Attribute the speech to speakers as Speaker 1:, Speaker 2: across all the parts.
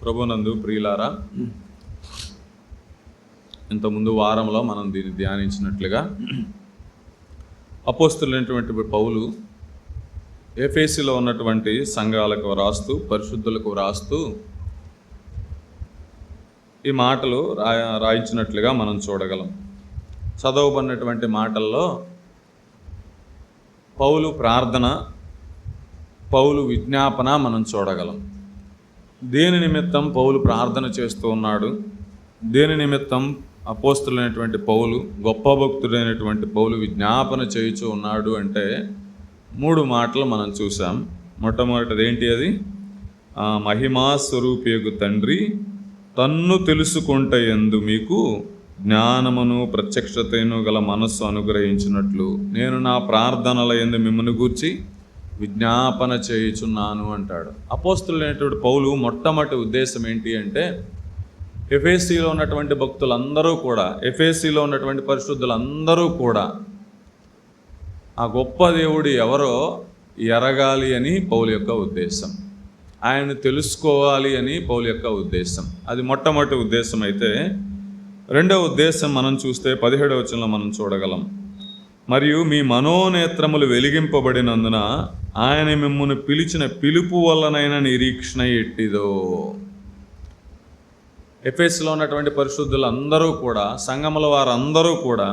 Speaker 1: ప్రభునందు ప్రియులారా, ఇంతకుముందు వారంలో మనం దీన్ని ధ్యానించినట్లుగా అపోస్తులైనటువంటి పౌలు ఎఫెసీలో ఉన్నటువంటి సంఘాలకు రాస్తూ, పరిశుద్ధులకు రాస్తూ ఈ మాటలు రాయించినట్లుగా మనం చూడగలం. చదవబడినటువంటి మాటల్లో పౌలు ప్రార్థన, పౌలు విజ్ఞాపన మనం చూడగలం. దేని నిమిత్తం పౌలు ప్రార్థన చేస్తూ ఉన్నాడు, దేని నిమిత్తం అపోస్తులైనటువంటి పౌలు, గొప్ప భక్తుడైనటువంటి పౌలు విజ్ఞాపన చేయుచూ ఉన్నాడు అంటే 3 మాటలు మనం చూసాం. మొట్టమొదటిది ఏంటి? అది మహిమా స్వరూపియగు తండ్రి తన్ను తెలుసుకుంట యందు మీకు జ్ఞానమును ప్రత్యక్షతను గల మనస్సు అనుగ్రహించినట్లు నేను నా ప్రార్థనల యందు మిమ్మల్ని గూర్చి విజ్ఞాపన చేయుచున్నాను అంటాడు. అపోస్తులైనటువంటి పౌలు మొట్టమొదటి ఉద్దేశం ఏంటి అంటే, ఎఫెసీలో ఉన్నటువంటి భక్తులందరూ కూడా, ఎఫెసీలో ఉన్నటువంటి పరిశుద్ధులందరూ కూడా ఆ గొప్ప దేవుడు ఎవరో ఎరగాలి అని పౌలు యొక్క ఉద్దేశం, ఆయన్ని తెలుసుకోవాలి అని పౌలు యొక్క ఉద్దేశం. అది మొట్టమొదటి ఉద్దేశం అయితే, రెండవ ఉద్దేశం మనం చూస్తే 17వ వచనంలో మనం చూడగలం. మరియు మీ మనోనేత్రములు వెలిగింపబడినందున ఆయన మిమ్మును పిలిచిన పిలుపు వల్లనైన నిరీక్షణ ఎట్టిదో. ఎఫెసీలో ఉన్నటువంటి పరిశుద్ధులందరూ కూడా, సంఘముల వారందరూ కూడా,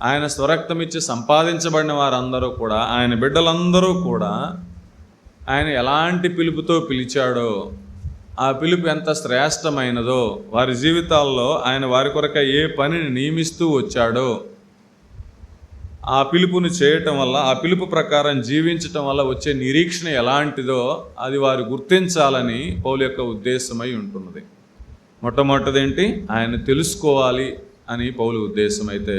Speaker 1: ఆయన స్వరక్తం ఇచ్చి సంపాదించబడిన వారందరూ కూడా, ఆయన బిడ్డలందరూ కూడా ఆయన ఎలాంటి పిలుపుతో పిలిచాడో, ఆ పిలుపు ఎంత శ్రేష్టమైనదో, వారి జీవితాల్లో ఆయన వారి కొరకై ఏ పనిని నియమిస్తూ వచ్చాడో, ఆ పిలుపును చేయటం వల్ల, ఆ పిలుపు ప్రకారం జీవించటం వల్ల వచ్చే నిరీక్షణ ఎలాంటిదో అది వారు గుర్తించాలని పౌలు యొక్క ఉద్దేశమై ఉంటున్నది. మొట్టమొదటిదేంటి? ఆయన తెలుసుకోవాలి అని పౌలు ఉద్దేశం అయితే,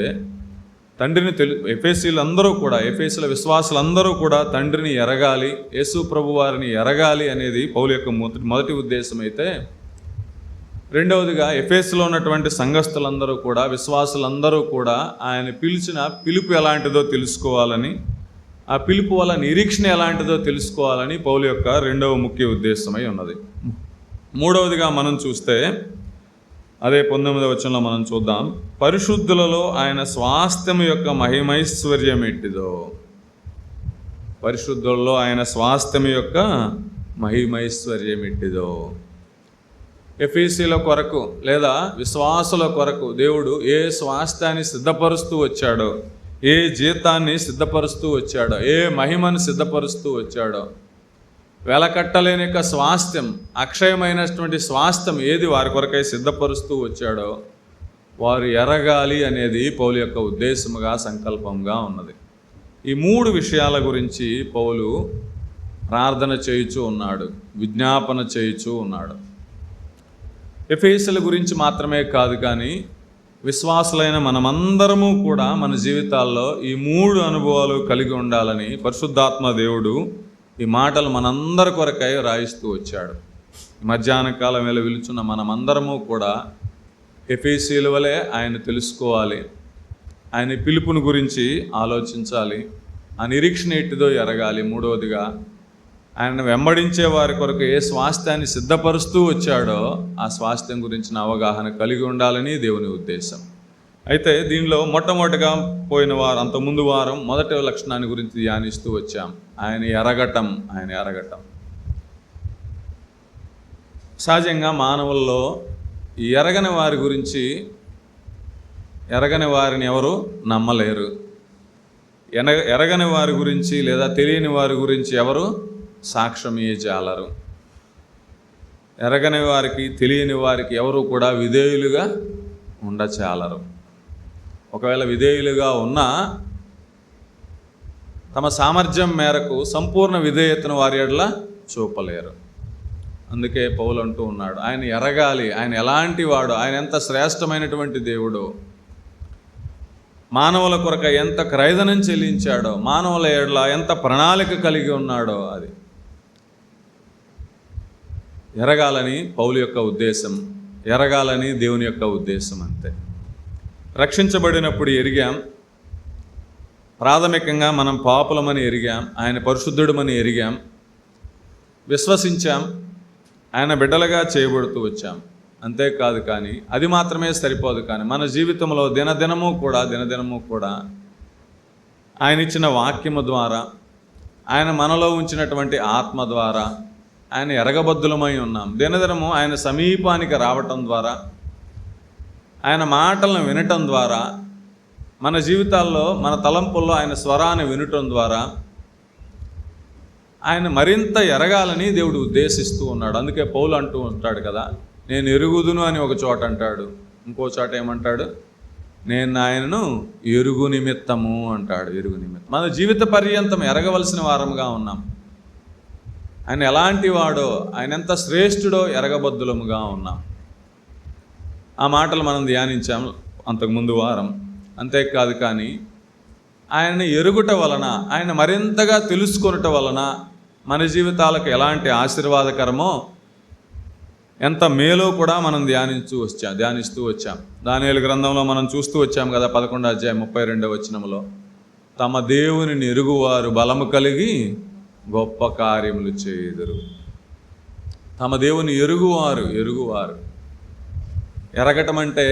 Speaker 1: తండ్రిని ఎఫెసీలందరూ కూడా, ఎఫెసీల విశ్వాసులందరూ కూడా తండ్రిని ఎరగాలి, యేసు ప్రభు వారిని ఎరగాలి అనేది పౌలు యొక్క మొదటి ఉద్దేశం అయితే, రెండవదిగా ఎఫెసీలో ఉన్నటువంటి సంఘస్థులందరూ కూడా, విశ్వాసులందరూ కూడా ఆయన పిలిచిన పిలుపు ఎలాంటిదో తెలుసుకోవాలని, ఆ పిలుపు వల్ల నిరీక్షణ ఎలాంటిదో తెలుసుకోవాలని పౌలు యొక్క రెండవ ముఖ్య ఉద్దేశమై ఉన్నది. మూడవదిగా మనం చూస్తే, అదే 19వ వచనంలో మనం చూద్దాం. పరిశుద్ధులలో ఆయన స్వాస్థ్యం యొక్క మహిమైశ్వర్యం ఎట్టిదో. పరిశుద్ధులలో ఆయన స్వాస్థ్యం యొక్క మహిమైశ్వర్యం ఎట్టిదో. ఎఫెసీల కొరకు లేదా విశ్వాసుల కొరకు దేవుడు ఏ స్వాస్థ్యాన్ని సిద్ధపరుస్తూ వచ్చాడో, ఏ జీతాన్ని సిద్ధపరుస్తూ వచ్చాడో, ఏ మహిమను సిద్ధపరుస్తూ వచ్చాడో, వెలకట్టలేని యొక్క స్వాస్థ్యం, అక్షయమైనటువంటి స్వాస్థ్యం ఏది వారి కొరకై సిద్ధపరుస్తూ వచ్చాడో వారు ఎరగాలి అనేది పౌలు యొక్క ఉద్దేశముగా, సంకల్పంగా ఉన్నది. ఈ 3 విషయాల గురించి పౌలు ప్రార్థన చేయుచూ ఉన్నాడు, విజ్ఞాపన చేయుచూ ఉన్నాడు. ఎఫెసీల గురించి మాత్రమే కాదు, కానీ విశ్వాసులైన మనమందరము కూడా మన జీవితాల్లో ఈ 3 అనుభవాలు కలిగి ఉండాలని పరిశుద్ధాత్మ దేవుడు ఈ మాటలు మనందరి కొరకై రాయిస్తూ వచ్చాడు. మధ్యాహ్న కాలం వేళ పిలుచున్న మనమందరము కూడా ఎఫెసీల వలె ఆయన తెలుసుకోవాలి, ఆయన పిలుపుని గురించి ఆలోచించాలి, ఆ నిరీక్షణ ఎట్టిదో ఎరగాలి. మూడవదిగా ఆయన వెంబడించే వారి కొరకు ఏ స్వాస్థ్యాన్ని సిద్ధపరుస్తూ వచ్చాడో ఆ స్వాస్థ్యం గురించిన అవగాహన కలిగి ఉండాలని దేవుని ఉద్దేశం. అయితే దీనిలో మొట్టమొదటిగా పోయిన వారం, అంతకుముందు వారం మొదటి లక్షణాన్ని గురించి ధ్యానిస్తూ వచ్చాం. ఆయన ఎరగటం. సహజంగా మానవుల్లో ఎరగని వారి గురించి, ఎరగని వారిని ఎవరు నమ్మలేరు. ఎరగని వారి గురించి లేదా తెలియని వారి గురించి ఎవరు సాక్ష్యమే జాలరు. ఎరగని వారికి, తెలియని వారికి ఎవరు కూడా విధేయులుగా ఉండచాలరు. ఒకవేళ విధేయులుగా ఉన్నా తమ సామర్థ్యం మేరకు సంపూర్ణ విధేయతను వారి ఎడల చూపలేరు. అందుకే పౌలు అంటూ ఉన్నాడు, ఆయన ఎరగాలి, ఆయన ఎలాంటి వాడు, ఆయన ఎంత శ్రేష్టమైనటువంటి దేవుడో, మానవుల కొరకు ఎంత క్రయధనం చెల్లించాడో, మానవుల ఎడల ఎంత ప్రణాళిక కలిగి ఉన్నాడో అది ఎరగాలని పౌలు యొక్క ఉద్దేశం, ఎరగాలని దేవుని యొక్క ఉద్దేశం. అంతే. రక్షించబడినప్పుడు ఎరిగాం, ప్రాథమికంగా మనం పాపులమని ఎరిగాం, ఆయన పరిశుద్ధుడమని ఎరిగాం, విశ్వసించాం. ఆయన బిడ్డలుగా చేయబడుతూ వచ్చాం. అంతేకాదు కానీ అది మాత్రమే సరిపోదు. కానీ మన జీవితంలో దినదినము కూడా ఆయన ఇచ్చిన వాక్యము ద్వారా, ఆయన మనలో ఉంచినటువంటి ఆత్మ ద్వారా ఆయన ఎరగబద్దులమై ఉన్నాం. దినదినము ఆయన సమీపానికి రావటం ద్వారా, ఆయన మాటలను వినటం ద్వారా, మన జీవితాల్లో మన తలంపుల్లో ఆయన స్వరాన్ని వినటం ద్వారా ఆయన మరింత ఎరగాలని దేవుడు ఉద్దేశిస్తూ ఉన్నాడు. అందుకే పౌలు అంటూ ఉంటాడు కదా, నేను ఎరుగుదును అని ఒక చోట అంటాడు, ఇంకో చోట ఏమంటాడు, నేను ఆయనను ఎరుగు నిమిత్తము అంటాడు. ఎరుగు నిమిత్తం మన జీవిత పర్యంతం ఎరగవలసిన వారముగా ఉన్నాం. ఆయన ఎలాంటి వాడో, ఆయన ఎంత శ్రేష్ఠుడో ఎరగబద్దులముగా ఉన్నాం. ఆ మాటలు మనం ధ్యానించాం అంతకుముందు వారం. అంతేకాదు కానీ ఆయనని ఎరుగుట వలన, ఆయన మరింతగా తెలుసుకొనుట వలన మన జీవితాలకు ఎలాంటి ఆశీర్వాదకరమో, ఎంత మేలో కూడా మనం ధ్యానిస్తూ వచ్చాం. దానియేలు గ్రంథంలో మనం చూస్తూ వచ్చాం కదా, 11వ అధ్యాయం 32వ వచనంలో, తమ దేవునిని ఎరుగువారు బలము కలిగి గొప్ప కార్యములు చేయుదురు. తమ దేవుని ఎరుగువారు ఎరగటం అంటే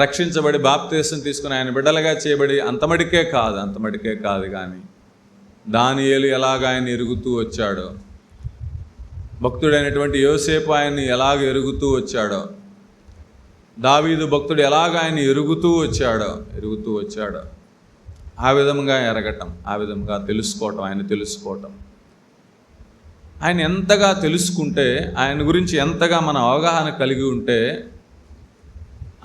Speaker 1: రక్షించబడి బాప్తీసం తీసుకుని ఆయన బిడ్డలుగా చేయబడి అంతమటికే కాదు కానీ దానియేలు ఎలాగ ఆయన ఎరుగుతూ వచ్చాడో, భక్తుడైనటువంటి యోసేపు ఆయన్ని ఎలాగ ఎరుగుతూ వచ్చాడో, దావీదు భక్తుడు ఎలాగ ఆయన ఎరుగుతూ వచ్చాడో ఆ విధంగా ఎరగటం, ఆ విధంగా తెలుసుకోవటం, ఆయన ఎంతగా తెలుసుకుంటే, ఆయన గురించి ఎంతగా మన అవగాహన కలిగి ఉంటే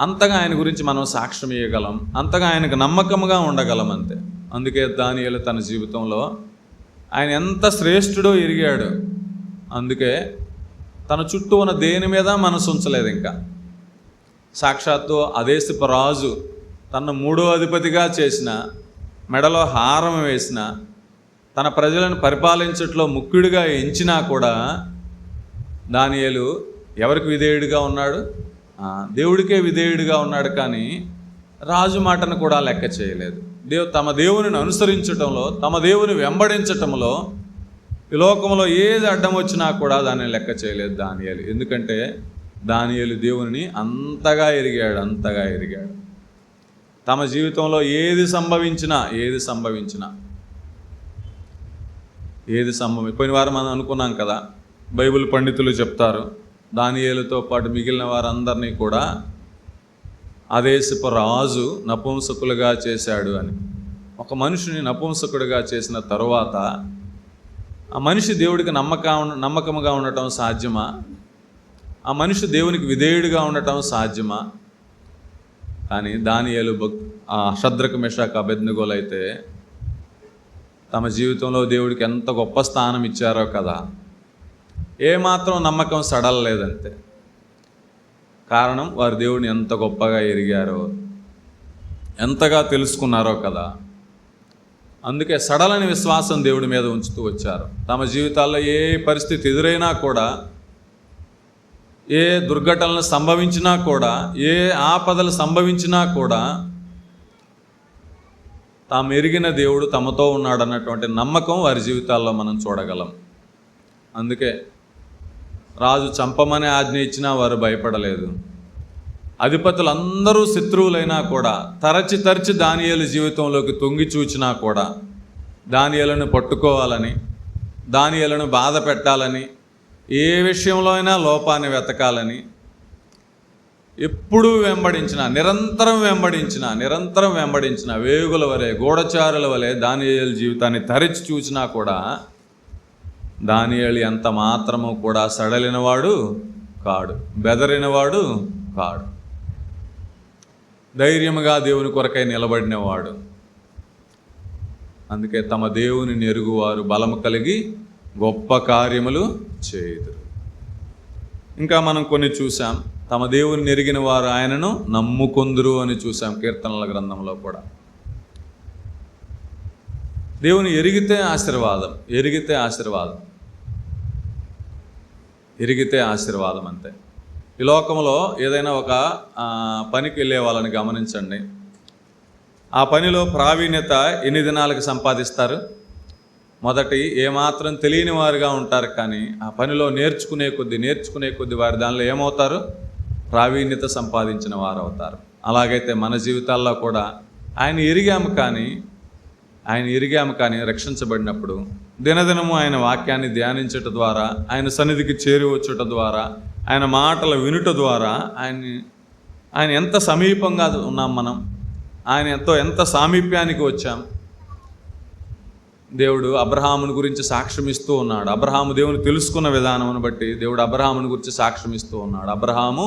Speaker 1: అంతగా ఆయన గురించి మనం సాక్ష్యం ఇవ్వగలం, అంతగా ఆయనకు నమ్మకంగా ఉండగలం. అంతే. అందుకే దానియేలు తన జీవితంలో ఆయన ఎంత శ్రేష్ఠుడో ఎరిగాడు. అందుకే తన చుట్టూ ఉన్న దేని మీద మనసు ఉంచలేదు. ఇంకా సాక్షాత్తు అదేశపు రాజు తన 3వ అధిపతిగా చేసిన, మెడలో హారం వేసిన, తన ప్రజలను పరిపాలించట్లో ముఖ్యుడిగా ఎంచినా కూడా దానియేలు ఎవరికి విధేయుడిగా ఉన్నాడు? దేవుడికే విధేయుడిగా ఉన్నాడు. కానీ రాజు మాటను కూడా లెక్క చేయలేదు. తమ దేవునిని అనుసరించటంలో, తమ దేవుని వెంబడించటంలో ఈ లోకంలో ఏది అడ్డం వచ్చినా కూడా దాన్ని లెక్క చేయలేదు దానియేలు. ఎందుకంటే దానియేలు దేవుని అంతగా ఎరిగాడు. తమ జీవితంలో ఏది సంభవించినా పోయిన వారం మనం అనుకున్నాం కదా, బైబిల్ పండితులు చెప్తారు దానియేలుతో పాటు మిగిలిన వారందరినీ కూడా అదేశపు రాజు నపుంసకులుగా చేశాడు అని. ఒక మనిషిని నపుంసకుడిగా చేసిన తరువాత ఆ మనిషి దేవుడికి నమ్మకముగా ఉండటం సాధ్యమా? ఆ మనిషి దేవునికి విధేయుడిగా ఉండటం సాధ్యమా? కానీ దానియేలు షద్రకు మెషాకు అబేద్నెగోలు అయితే తమ జీవితంలో దేవుడికి ఎంత గొప్ప స్థానం ఇచ్చారో కదా. ఏమాత్రం నమ్మకం సడలలేదంతే. కారణం వారు దేవుడిని ఎంత గొప్పగా ఎరిగారో, ఎంతగా తెలుసుకున్నారో కదా. అందుకే సడలని విశ్వాసం దేవుడి మీద ఉంచుతూ వచ్చారు. తమ జీవితాల్లో ఏ పరిస్థితి ఎదురైనా కూడా, ఏ దుర్ఘటనలు సంభవించినా కూడా, ఏ ఆపదలు సంభవించినా కూడా తాము ఎరిగిన దేవుడు తమతో ఉన్నాడు అన్నటువంటి నమ్మకం వారి జీవితాల్లో మనం చూడగలం. అందుకే రాజు చంపమనే ఆజ్ఞ ఇచ్చినా వారు భయపడలేదు. అధిపతులందరూ శత్రువులైనా కూడా తరచి దానియేలు జీవితంలోకి తొంగి చూచినా కూడా దానియేలును పట్టుకోవాలని, దానియేలును బాధ పెట్టాలని, ఏ విషయంలో అయినా లోపాన్ని వెతకాలని ఎప్పుడూ నిరంతరం వెంబడించిన వేగుల వలె, గూఢచారుల వలె దానియేలు జీవితాన్ని తరచి చూసినా కూడా దానియేలు ఎంత మాత్రము కూడా సడలినవాడు కాడు, బెదరినవాడు కాడు. ధైర్యముగా దేవుని కొరకై నిలబడినవాడు. అందుకే తమ దేవుని ఎరుగువారు బలము కలిగి గొప్ప కార్యములు చేయుదురు. ఇంకా మనం కొన్ని చూసాం. తమ దేవుని ఎరిగిన వారు ఆయనను నమ్ముకొందురు అని చూసాం కీర్తనల గ్రంథంలో కూడా. దేవుని ఎరిగితే ఆశీర్వాదం అంతే. ఈ లోకంలో ఏదైనా ఒక పనికి వెళ్ళే వాళ్ళని గమనించండి. ఆ పనిలో ప్రావీణ్యత ఎన్ని దినాలకు సంపాదిస్తారు? మొదటి ఏమాత్రం తెలియని వారుగా ఉంటారు, కానీ ఆ పనిలో నేర్చుకునే కొద్ది వారి దానిలో ఏమవుతారు? ప్రావీణ్యత సంపాదించిన వారు అవుతారు. అలాగైతే మన జీవితాల్లో కూడా ఆయన ఎరిగాము కానీ రక్షించబడినప్పుడు దినదినము ఆయన వాక్యాన్ని ధ్యానించటం ద్వారా, ఆయన సన్నిధికి చేరి వచ్చుట ద్వారా, ఆయన మాటలు వినుట ద్వారా ఆయన ఎంత సమీపంగా ఉన్నాం, మనం ఆయన ఎంత సామీప్యానికి వచ్చాం. దేవుడు అబ్రహాముని గురించి సాక్ష్యం ఇస్తూ ఉన్నాడు. అబ్రహాము దేవుని తెలుసుకున్న విధానమును బట్టి దేవుడు అబ్రహాముని గురించి సాక్ష్యం ఇస్తూ ఉన్నాడు. అబ్రహాము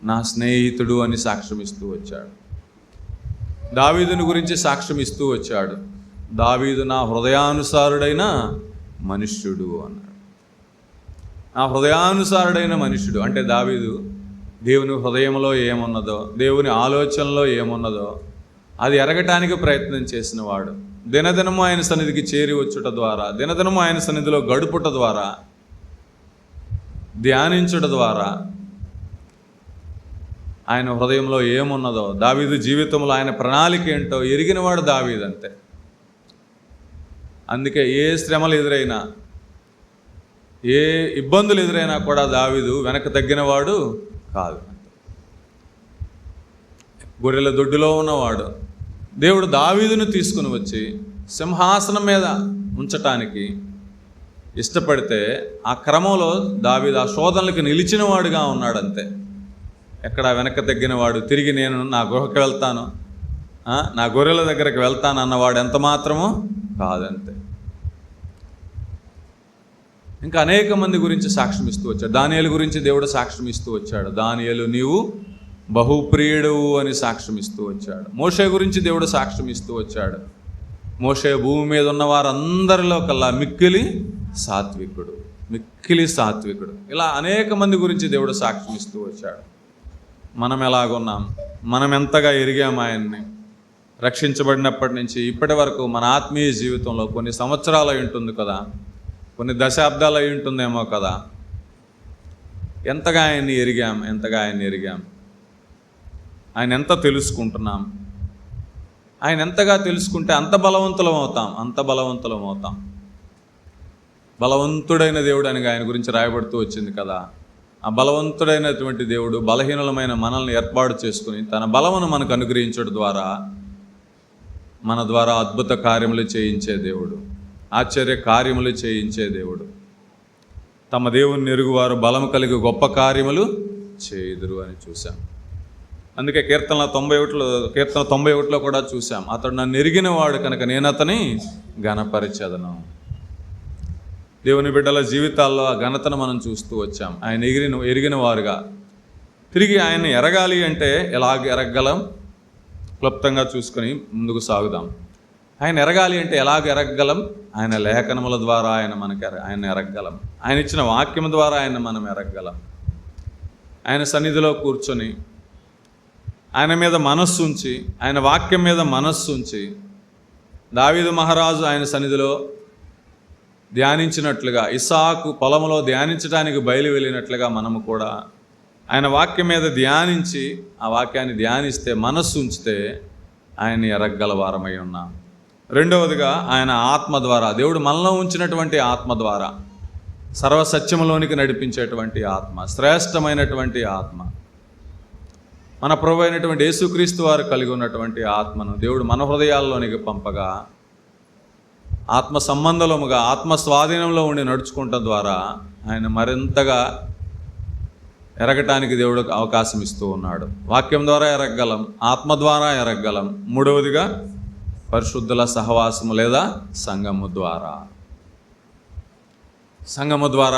Speaker 1: నా స్నేహితుడు అని సాక్ష్యం ఇస్తూ వచ్చాడు. దావీదుని గురించి సాక్ష్యం ఇస్తూ వచ్చాడు. దావీదు నా హృదయానుసారుడైన మనుష్యుడు అన్నాడు. నా హృదయానుసారుడైన మనుష్యుడు అంటే దావీదు దేవుని హృదయంలో ఏమున్నదో, దేవుని ఆలోచనలో ఏమున్నదో అది ఎరగటానికి ప్రయత్నం చేసిన వాడు. దినదినము ఆయన సన్నిధికి చేరి వచ్చుట ద్వారా, దినదినము ఆయన సన్నిధిలో గడుపుట ద్వారా, ధ్యానించుట ద్వారా ఆయన హృదయంలో ఏమున్నదో, దావీదు జీవితంలో ఆయన ప్రణాళిక ఏంటో ఎరిగినవాడు దావీదు అంతే. అందుకే ఏ శ్రమలు ఎదురైనా, ఏ ఇబ్బందులు ఎదురైనా కూడా దావీదు వెనక తగ్గినవాడు కాదు. గొర్రెల దొడ్డులో ఉన్నవాడు. దేవుడు దావీదును తీసుకుని వచ్చి సింహాసనం మీద ఉంచటానికి ఇష్టపడితే ఆ క్రమంలో దావీదు ఆ శోధనలకు నిలిచినవాడుగా ఉన్నాడంతే. ఎక్కడ వెనక తగ్గినవాడు, తిరిగి నేను నా గుహకి వెళ్తాను, నా గొర్రెల దగ్గరికి వెళ్తాను అన్నవాడు ఎంత మాత్రమో కాదంతే. ఇంకా అనేక మంది గురించి సాక్ష్యం ఇస్తూ వచ్చాడు. దానియేలు గురించి దేవుడు సాక్ష్యం ఇస్తూ వచ్చాడు. దానియేలు నీవు బహుప్రియుడు అని సాక్ష్యం ఇస్తూ వచ్చాడు. మోషే గురించి దేవుడు సాక్ష్యం ఇస్తూ వచ్చాడు. మోషే భూమి మీద ఉన్న వారందరిలో కల్లా మిక్కిలి సాత్వికుడు. ఇలా అనేక మంది గురించి దేవుడు సాక్ష్యం ఇస్తూ వచ్చాడు. మనం ఎలాగున్నాం, మనం ఎంతగా ఎరిగాం ఆయన్ని. రక్షించబడినప్పటి నుంచి ఇప్పటి వరకు మన ఆత్మీయ జీవితంలో కొన్ని సంవత్సరాలు అయి ఉంటుంది కదా, కొన్ని దశాబ్దాలు అయి ఉంటుందేమో కదా. ఎంతగా ఆయన్ని ఎరిగాం, ఆయన ఎంత తెలుసుకుంటున్నాం. ఆయన ఎంతగా తెలుసుకుంటే అంత బలవంతులం అవుతాం. బలవంతుడైన దేవుడు అని ఆయన గురించి రాయబడుతూ వచ్చింది కదా. ఆ బలవంతుడైనటువంటి దేవుడు బలహీనులమైన మనల్ని ఏర్పాటు చేసుకుని తన బలమును మనకు అనుగ్రహించడం ద్వారా మన ద్వారా అద్భుత కార్యములు చేయించే దేవుడు, ఆశ్చర్య కార్యములు చేయించే దేవుడు. తమ దేవుని ఎరుగువారు బలము కలిగి గొప్ప కార్యములు చేయుదురు అని చూశాం. అందుకే కీర్తన 91లో కూడా చూశాం, అతడు నన్ను ఎరిగిన వాడు కనుక నేను అతని ఘనపరిచెదను. దేవుని బిడ్డల జీవితాల్లో ఆ ఘనతను మనం చూస్తూ వచ్చాం. ఆయన ఎరిగిన వారుగా తిరిగి ఆయన ఎరగాలి అంటే ఎలాగ ఎరగలం? క్లుప్తంగా చూసుకొని ముందుకు సాగుదాం. ఆయన ఎరగాలి అంటే ఎలాగ ఎరగలం? ఆయన లేఖనముల ద్వారా ఆయన ఎరగలం. ఆయన ఇచ్చిన వాక్యం ద్వారా మనం ఎరగలం. ఆయన సన్నిధిలో కూర్చొని ఆయన మీద మనస్సు ఉంచి, ఆయన వాక్యం మీద మనస్సు ఉంచి, దావీదు మహారాజు ఆయన సన్నిధిలో ధ్యానించినట్లుగా, ఇస్సాకు పొలంలో ధ్యానించడానికి బయలు వెళ్ళినట్లుగా మనము కూడా ఆయన వాక్యం మీద ధ్యానించి, ఆ వాక్యాన్ని ధ్యానిస్తే, మనస్సు ఉంచితే ఆయన ఎరగగల వారమై ఉన్నాం. రెండవదిగా ఆయన ఆత్మ ద్వారా, దేవుడు మనలో ఉంచినటువంటి ఆత్మ ద్వారా, సర్వసత్యములోనికి నడిపించేటువంటి ఆత్మ, శ్రేష్టమైనటువంటి ఆత్మ, మన ప్రభు అయినటువంటి యేసుక్రీస్తు వారు కలిగి ఉన్నటువంటి ఆత్మను దేవుడు మన హృదయాల్లోనికి పంపగా, ఆత్మ సంబంధముగా, ఆత్మ స్వాధీనంలో ఉండి నడుచుకుంటం ద్వారా ఆయన మరింతగా ఎరగటానికి దేవుడు అవకాశం ఇస్తూ ఉన్నాడు. వాక్యం ద్వారా ఎరగగలం, ఆత్మ ద్వారా ఎరగగలం. మూడవదిగా పరిశుద్ధుల సహవాసము లేదా సంఘము ద్వారా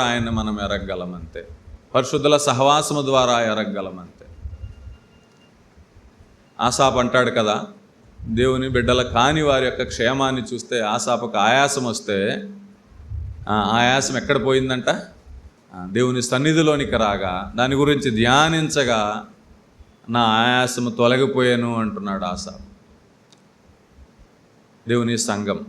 Speaker 1: ఆయన మనం ఎరగగలం అంతే. పరిశుద్ధుల సహవాసము ద్వారా ఎరగగలం అంతే. ఆసాపు అంటాడు కదా, దేవుని బిడ్డల కాని వారి యొక్క క్షేమాన్ని చూస్తే ఆసాపుకు ఆయాసం వస్తే, ఆయాసం ఎక్కడ పోయిందంట? దేవుని సన్నిధిలోనికి రాగా, దాని గురించి ధ్యానించగా నా ఆయాసము తొలగిపోయాను అంటున్నాడు ఆసాపు. దేవుని సంఘం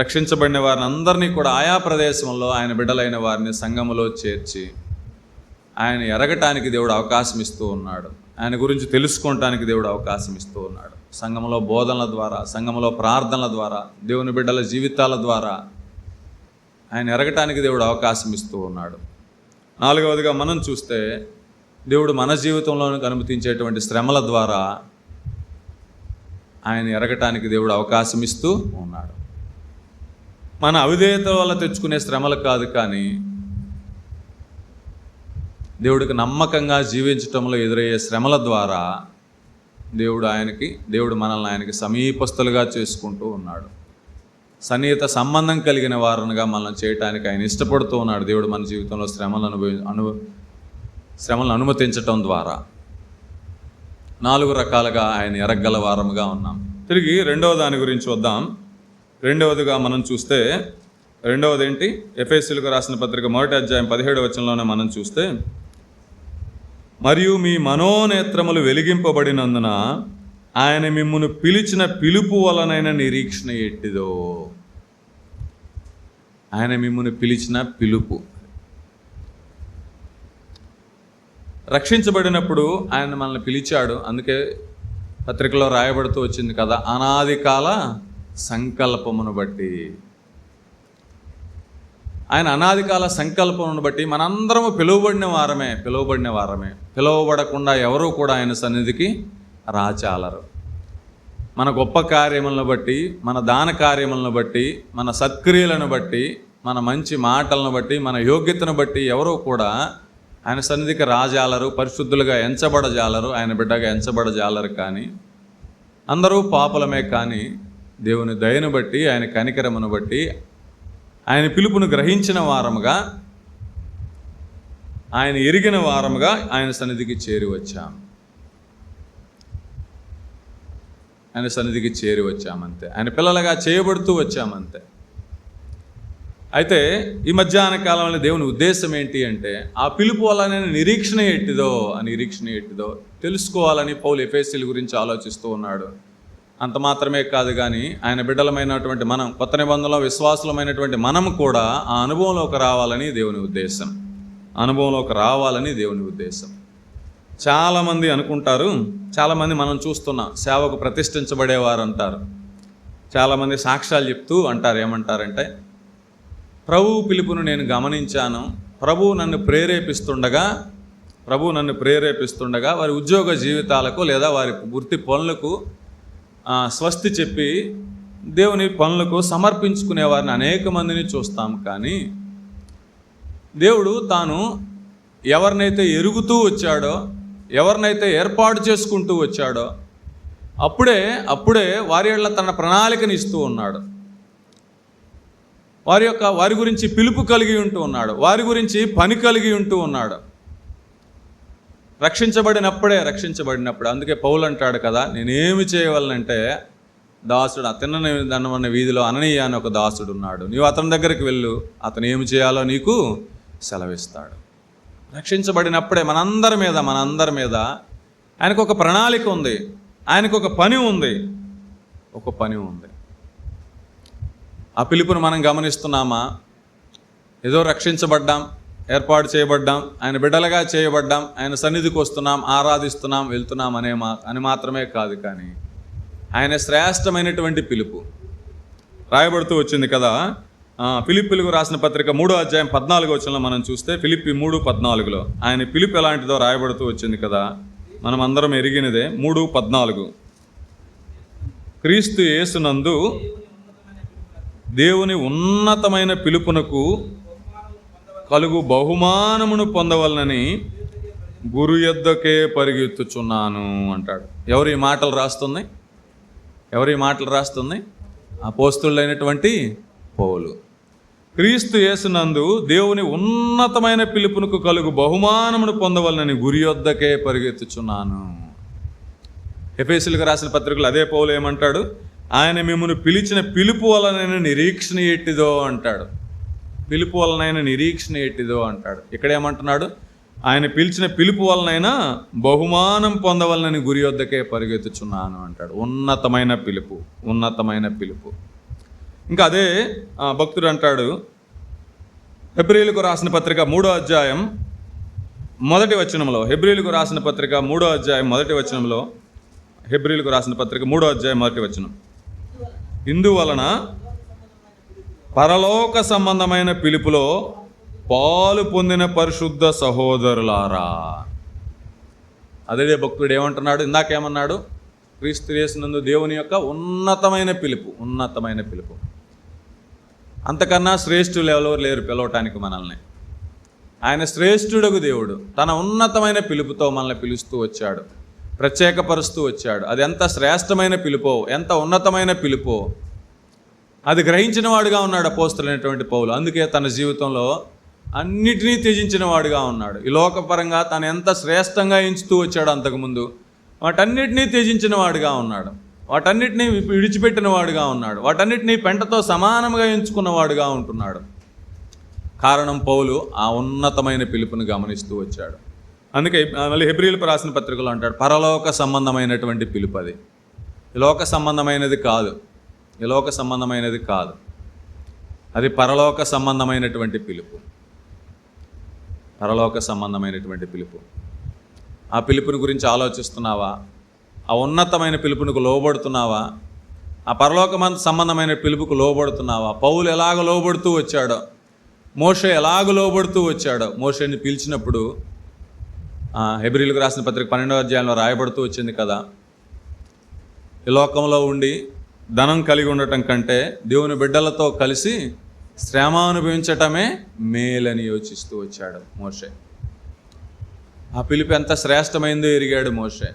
Speaker 1: రక్షించబడిన వారిని అందరినీ కూడా ఆయా ప్రదేశంలో ఆయన బిడ్డలైన వారిని సంఘములో చేర్చి ఆయన ఎరగటానికి దేవుడు అవకాశం ఇస్తూ ఉన్నాడు. ఆయన గురించి తెలుసుకోవటానికి దేవుడు అవకాశం ఇస్తూ ఉన్నాడు. సంఘంలో బోధనల ద్వారా, సంఘంలో ప్రార్థనల ద్వారా, దేవుని బిడ్డల జీవితాల ద్వారా ఆయన ఎరగటానికి దేవుడు అవకాశం ఇస్తూ ఉన్నాడు. నాలుగవదిగా మనం చూస్తే దేవుడు మన జీవితంలోనికి అనుమతించేటువంటి శ్రమల ద్వారా ఆయన ఎరగటానికి దేవుడు అవకాశం ఇస్తూ ఉన్నాడు. మన అవిధేయత వల్ల తెచ్చుకునే శ్రమలు కాదు, కానీ దేవుడికి నమ్మకంగా జీవించటంలో ఎదురయ్యే శ్రమల ద్వారా దేవుడు మనల్ని ఆయనకి సమీపస్తులుగా చేసుకుంటూ ఉన్నాడు. సన్నిహిత సంబంధం కలిగిన వారనుగా మనల్ని చేయటానికి ఆయన ఇష్టపడుతూ ఉన్నాడు. దేవుడు మన జీవితంలో శ్రమలను అనుమతించటం ద్వారా 4 రకాలుగా ఆయన ఎరగల వారముగా ఉన్నాం. తిరిగి రెండవ దాని గురించి వద్దాం. రెండవదిగా మనం చూస్తే, రెండవది ఏంటి? ఎఫెసీయులకు రాసిన పత్రిక 1వ అధ్యాయం 17వ వచనంలోనే మనం చూస్తే, మరియు మీ మనోనేత్రములు వెలిగింపబడినందున ఆయన మిమ్మును పిలిచిన పిలుపు వలనైన నిరీక్షణ ఎట్టిదో. ఆయన మిమ్మును పిలిచిన పిలుపు. రక్షించబడినప్పుడు ఆయన మనల్ని పిలిచాడు. అందుకే పత్రికలో రాయబడుతూ వచ్చింది కదా, అనాది కాల సంకల్పమును బట్టి. ఆయన అనాది కాల సంకల్పమును బట్టి మనందరము పిలువబడిన వారమే. పిలువబడకుండా ఎవరూ కూడా ఆయన సన్నిధికి రాచాలరు. మన గొప్ప కార్యములను బట్టి, మన దాన కార్యములను బట్టి, మన సత్క్రియలను బట్టి, మన మంచి మాటలను బట్టి, మన యోగ్యతను బట్టి ఎవరూ కూడా ఆయన సన్నిధికి రాజాలరు, పరిశుద్ధులుగా ఎంచబడజాలరు, ఆయన బిడ్డగా ఎంచబడజాలరు. కానీ అందరూ పాపులమే. కానీ దేవుని దయను బట్టి, ఆయన కనికరమును బట్టి, ఆయన పిలుపును గ్రహించిన వారముగా, ఆయన ఎరిగిన వారముగా ఆయన సన్నిధికి చేరి వచ్చామంతే. ఆయన పిల్లలుగా చేయబడుతూ వచ్చామంతే. అయితే ఈ మధ్యాహ్న కాలంలో దేవుని ఉద్దేశం ఏంటి అంటే, ఆ పిలుపు వల్ల నిరీక్షణ ఎట్టిదో తెలుసుకోవాలని పౌలు ఎఫెసీయుల గురించి ఆలోచిస్తూ ఉన్నాడు. అంత మాత్రమే కాదు, కానీ ఆయన బిడ్డలమైనటువంటి మనం, కొత్త నిబంధనలో విశ్వాసులమైనటువంటి మనం కూడా ఆ అనుభవంలోకి రావాలని దేవుని ఉద్దేశం. చాలామంది అనుకుంటారు, చాలామంది మనం చూస్తున్నాం, సేవకు ప్రతిష్ఠించబడేవారు అంటారు. చాలామంది సాక్ష్యాలు చెప్తూ అంటారు, ఏమంటారంటే, ప్రభువు పిలుపును నేను గమనించాను, ప్రభువు నన్ను ప్రేరేపిస్తుండగా వారి ఉద్యోగ జీవితాలకు లేదా వారి వృత్తి పనులకు స్వస్తి చెప్పి దేవుని పనులకు సమర్పించుకునే వారిని అనేక మందిని చూస్తాం. కానీ దేవుడు తాను ఎవరినైతే ఎరుగుతూ వచ్చాడో, ఎవరినైతే ఏర్పాటు చేసుకుంటూ వచ్చాడో, అప్పుడే వారి వల్ల తన ప్రణాళికని ఇస్తూ ఉన్నాడు. వారి గురించి పిలుపు కలిగి ఉంటూ ఉన్నాడు, వారి గురించి పని కలిగి ఉంటూ ఉన్నాడు. రక్షించబడినప్పుడే. అందుకే పౌలు అంటాడు కదా, నేనేమి చేయవలనంటే, దాసుడు తిన్నని దన్నమన్న వీధిలో అననీయ అని ఒక దాసుడు ఉన్నాడు, నీవు అతని దగ్గరికి వెళ్ళు, అతను ఏమి చేయాలో నీకు సెలవిస్తాడు. రక్షించబడినప్పుడే మనందరి మీద ఆయనకు ఒక ప్రణాళిక ఉంది, ఆయనకు ఒక పని ఉంది. ఆ పిలుపును మనం గమనిస్తున్నామా? ఏదో రక్షించబడ్డాం, ఏర్పాటు చేయబడ్డాం, ఆయన బిడ్డలుగా చేయబడ్డాం, ఆయన సన్నిధికి వస్తున్నాం, ఆరాధిస్తున్నాం, వెళ్తున్నాం అని మాత్రమే కాదు, కానీ ఆయన శ్రేష్టమైనటువంటి పిలుపు రాయబడుతూ వచ్చింది కదా. ఫిలిప్పీలకు రాసిన పత్రిక 3వ అధ్యాయం 14వ వచనంలో మనం చూస్తే, ఫిలిప్పీ 3:14 ఆయన పిలుపు ఎలాంటిదో రాయబడుతూ వచ్చింది కదా, మనం అందరం ఎరిగినదే. 3:14 క్రీస్తు యేసునందు దేవుని ఉన్నతమైన పిలుపునకు కలుగు బహుమానమును పొందవలనని గురు యొద్దకే పరిగెత్తుచున్నాను అంటాడు. ఎవరు ఈ మాటలు రాస్తుంది? అపోస్తలుడైనటువంటి పౌలు. క్రీస్తు యేసునందు దేవుని ఉన్నతమైన పిలుపునకు కలుగు బహుమానమును పొందవలనని గురి యొద్దకే పరిగెత్తుచున్నాను. ఎఫెసీయులకు రాసిన పత్రికలు అదే పౌలు ఏమంటాడు? ఆయన మిమ్మును పిలిచిన పిలుపు వలనైన నిరీక్షణ ఎట్టిదో అంటాడు. ఇక్కడ ఏమంటున్నాడు? ఆయన పిలిచిన పిలుపు వలనైనా బహుమానం పొందవలనని గురి యొద్దకే పరిగెత్తుచున్నాను అంటాడు. ఉన్నతమైన పిలుపు. ఇంకా అదే భక్తుడు అంటాడు, హెబ్రీయులకు రాసిన పత్రిక 3వ అధ్యాయం 1వ వచనంలో, హెబ్రీయులకు రాసిన పత్రిక 3వ అధ్యాయం 1వ వచనంలో, హెబ్రీయులకు రాసిన పత్రిక 3వ అధ్యాయం 1వ వచనం, ఇందువలన పరలోక సంబంధమైన పిలుపులో పాలు పొందిన పరిశుద్ధ సహోదరులారా. అదే భక్తుడు ఏమంటున్నాడు, ఇందాకేమన్నాడు? క్రీస్తు యేసునందు దేవుని యొక్క ఉన్నతమైన పిలుపు. అంతకన్నా శ్రేష్ఠులు ఎవరు లేరు పిలవటానికి మనల్ని. ఆయన శ్రేష్ఠుడగు దేవుడు తన ఉన్నతమైన పిలుపుతో మనల్ని పిలుస్తూ వచ్చాడు, ప్రత్యేకపరుస్తూ వచ్చాడు. అది ఎంత శ్రేష్టమైన పిలుపో, ఎంత ఉన్నతమైన పిలుపో అది గ్రహించిన వాడుగా ఉన్నాడు అపోస్తలుడైనటువంటి పౌలు. అందుకే తన జీవితంలో అన్నిటినీ త్యజించిన వాడుగా ఉన్నాడు. ఈ లోకపరంగా తను ఎంత శ్రేష్టంగా ఎంచుతూ వచ్చాడు అంతకుముందు, వాటన్నిటినీ త్యజించిన వాడుగా ఉన్నాడు, వాటన్నిటినీ విడిచిపెట్టిన వాడుగా ఉన్నాడు, వాటన్నిటినీ పెంటతో సమానంగా ఎంచుకున్నవాడుగా ఉంటున్నాడు. కారణం పౌలు ఆ ఉన్నతమైన పిలుపును గమనిస్తూ వచ్చాడు. అందుకే మళ్ళీ హెబ్రీయులకు రాసిన పత్రికలో అంటాడు, పరలోక సంబంధమైనటువంటి పిలుపు అది. ఈ లోక సంబంధమైనది కాదు, అది పరలోక సంబంధమైనటువంటి పిలుపు. ఆ పిలుపుని గురించి ఆలోచిస్తున్నావా? ఆ ఉన్నతమైన పిలుపునికి లోబడుతున్నావా? ఆ పరలోక సంబంధమైన పిలుపుకు లోబడుతున్నావా? పౌలు ఎలాగ లోబడుతూ వచ్చాడో, మోషే ఎలాగ లోబడుతూ వచ్చాడో, మోషేని పిలిచినప్పుడు హెబ్రీయులకు రాసిన పత్రిక 12వ అధ్యాయంలో రాయబడుతూ వచ్చింది కదా, ఈ లోకంలో ఉండి ధనం కలిగి ఉండటం కంటే దేవుని బిడ్డలతో కలిసి శ్రమ అనుభవించటమే మేలని యోచిస్తూ వచ్చాడు మోషే. ఆ పిలుపు ఎంత శ్రేష్టమైందో ఎరిగాడు మోషే.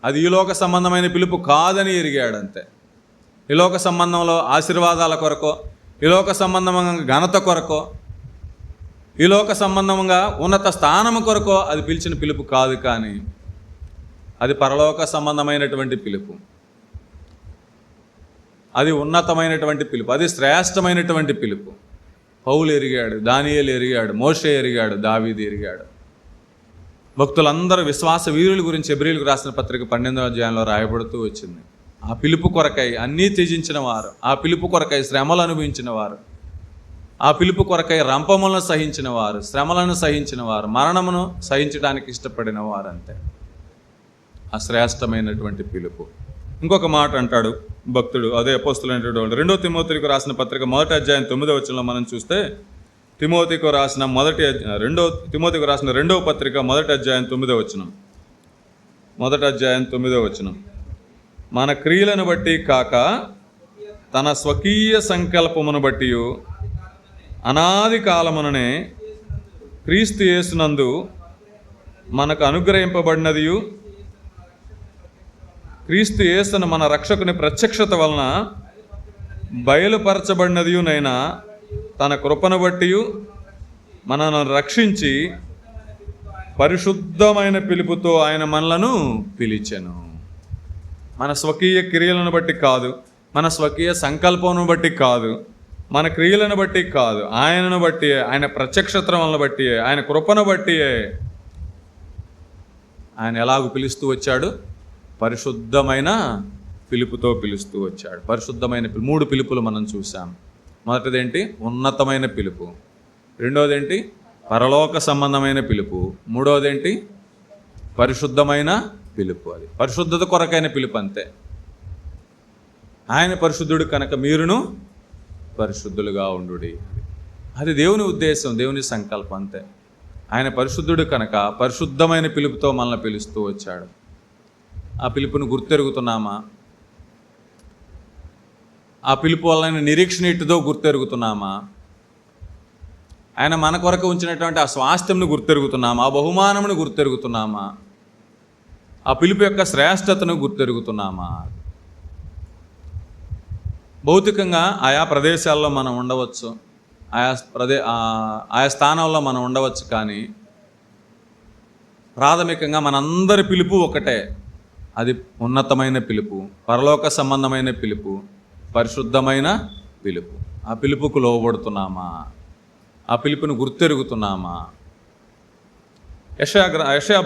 Speaker 1: అది ఈ లోక సంబంధమైన పిలుపు కాదని ఎరిగాడు అంతే. ఈ లోక సంబంధంలో ఆశీర్వాదాల కొరకో, ఈ లోక సంబంధంగా ఘనత కొరకో, ఈ లోక సంబంధంగా ఉన్నత స్థానము కొరకో అది పిలిచిన పిలుపు కాదు, కానీ అది పరలోక సంబంధమైనటువంటి పిలుపు, అది ఉన్నతమైనటువంటి పిలుపు, అది శ్రేష్టమైనటువంటి పిలుపు. పౌలు ఎరిగాడు, దానియేలు ఎరిగాడు, మోషే ఎరిగాడు, దావీదు ఎరిగాడు. భక్తులందరూ విశ్వాస వీరుల గురించి హెబ్రీయులకు రాసిన పత్రిక 12వ అధ్యాయంలో రాయబడుతూ వచ్చింది. ఆ పిలుపు కొరకై అన్నీ త్యజించిన వారు, ఆ పిలుపు కొరకై శ్రమలు అనుభవించిన వారు, ఆ పిలుపు కొరకై రంపములను సహించిన వారు, శ్రమలను సహించిన వారు, మరణమును సహించడానికి ఇష్టపడిన వారు అంతే. ఆ శ్రేష్టమైనటువంటి పిలుపు. ఇంకొక మాట అంటాడు భక్తుడు, అదే అపోస్తలుడైనటువంటి 2వ తిమోతికి రాసిన పత్రిక 1వ అధ్యాయం 9వ వచనంలో మనం చూస్తే, తిమోతికి రాసిన 2వ పత్రిక 1వ అధ్యాయం 9వ వచనం, 1వ అధ్యాయం 9వ వచనం, మన క్రియలను బట్టి కాక తన స్వకీయ సంకల్పమును బట్టి అనాది కాలముననే క్రీస్తు యేసునందు మనకు అనుగ్రహింపబడినదియు, క్రీస్తు యేసును మన రక్షకుని ప్రత్యక్షత వలన బయలుపరచబడినదియునైనా తన కృపను బట్టి మనను రక్షించి పరిశుద్ధమైన పిలుపుతో ఆయన మనలను పిలిచెను. మన స్వకీయ క్రియలను బట్టి కాదు, మన స్వకీయ సంకల్పమును బట్టి కాదు, మన క్రియలను బట్టి కాదు, ఆయనను బట్టి, ఆయన ప్రత్యక్షత వలన బట్టి, ఆయన కృపను బట్టి ఆయన ఎలాగూ పిలుస్తూ వచ్చాడు? పరిశుద్ధమైన పిలుపుతో పిలుస్తూ వచ్చాడు. పరిశుద్ధమైన 3 పిలుపులు మనం చూసాం. మొదటిదేంటి? ఉన్నతమైన పిలుపు. రెండోదేంటి? పరలోక సంబంధమైన పిలుపు. మూడోదేంటి? పరిశుద్ధమైన పిలుపు. అది పరిశుద్ధత కొరకైన పిలుపు అంతే. ఆయన పరిశుద్ధుడు కనుక మీరును పరిశుద్ధులుగా ఉండుడి. అది దేవుని ఉద్దేశం, దేవుని సంకల్పం అంతే. ఆయన పరిశుద్ధుడు కనుక పరిశుద్ధమైన పిలుపుతో మనల్ని పిలుస్తూ వచ్చాడు. ఆ పిలుపును గుర్తెరుగుతున్నామా? ఆ పిలుపు వలన నిరీక్షణ ఇట్టుతో గుర్తెరుగుతున్నామా? ఆయన మన కొరకు ఉంచినటువంటి ఆ స్వాస్థ్యంను గుర్తెరుగుతున్నామా? ఆ బహుమానమును గుర్తెరుగుతున్నామా? ఆ పిలుపు యొక్క శ్రేష్టతను గుర్తెరుగుతున్నామా? భౌతికంగా ఆయా ప్రదేశాల్లో మనం ఉండవచ్చు, ఆయా స్థానాల్లో మనం ఉండవచ్చు, కానీ ప్రాథమికంగా మనందరి పిలుపు ఒకటే. అది ఉన్నతమైన పిలుపు, పరలోక సంబంధమైన పిలుపు, పరిశుద్ధమైన పిలుపు. ఆ పిలుపుకు లోబడుతున్నామా? ఆ పిలుపును గుర్తెరుగుతున్నామా? యెషయా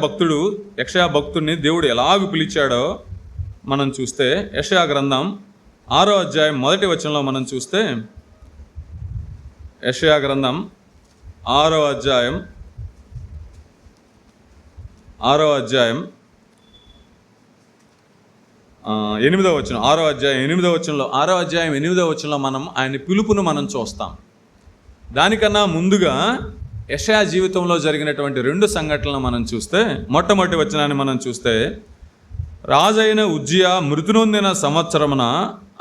Speaker 1: భక్తుడిని దేవుడు ఎలాగ పిలిచాడో మనం చూస్తే, యెషయా గ్రంథం 6వ అధ్యాయం 1వ వచనంలో మనం చూస్తే, యెషయా గ్రంథం 6వ అధ్యాయం 6వ 8వ వచనం, 6వ అధ్యాయం 8వ వచనంలో, 6వ అధ్యాయం 8వ వచనంలో మనం ఆయన పిలుపును మనం చూస్తాం. దానికన్నా ముందుగా యెషయా జీవితంలో జరిగినటువంటి 2 సంఘటనలను మనం చూస్తే, మొట్టమొదటి వచనాన్ని మనం చూస్తే, రాజైన ఉజ్జియా మృతి నొందిన సంవత్సరమున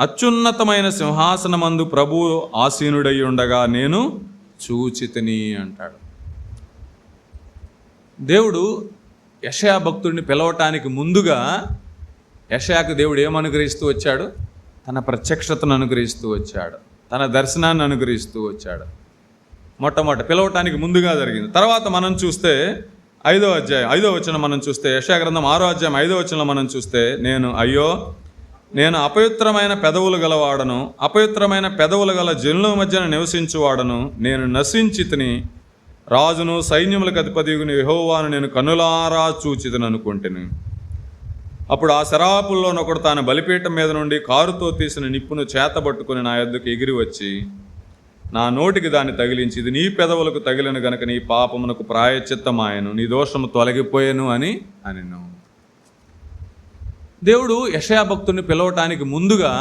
Speaker 1: అత్యున్నతమైన సింహాసనమందు ప్రభువు ఆసీనుడై ఉండగా నేను చూచితిని అంటాడు. దేవుడు యెషయా భక్తుడిని పిలవటానికి ముందుగా యెషయాకు దేవుడు ఏమనుగ్రహిస్తూ వచ్చాడు? తన ప్రత్యక్షతను అనుగ్రహిస్తూ వచ్చాడు, తన దర్శనాన్ని అనుగ్రహిస్తూ వచ్చాడు. మొట్టమొదటి పిలవటానికి ముందుగా జరిగింది. తర్వాత మనం చూస్తే 5వ అధ్యాయం 5వ వచనం మనం చూస్తే, యెషయా గ్రంథం 6వ అధ్యాయం 5వ వచనంలో మనం చూస్తే, నేను అపవిత్రమైన పెదవులు గలవాడను, అపవిత్రమైన పెదవులు గల జనుల మధ్యన నివసించువాడను, నేను నశించితిని, రాజును సైన్యములకు అధిపతియుని యెహోవాను నేను కన్నులారా చూచితిని అనుకుంటుని. అప్పుడు ఆ శరాపుల్లోనొకడు తాను బలిపీఠం మీద నుండి కారుతో తీసిన నిప్పును చేతబట్టుకుని నా యొద్దకు ఎగిరి వచ్చి నా నోటికి దాన్ని తగిలించి, ఇది నీ పెదవులకు తగిలిన గనక నీ పాపమునకు ప్రాయశ్చిత్తమాయను, నీ దోషము తొలగిపోయాను అని అనెను. దేవుడు యెషయా భక్తుడిని పిలవటానికి ముందుగా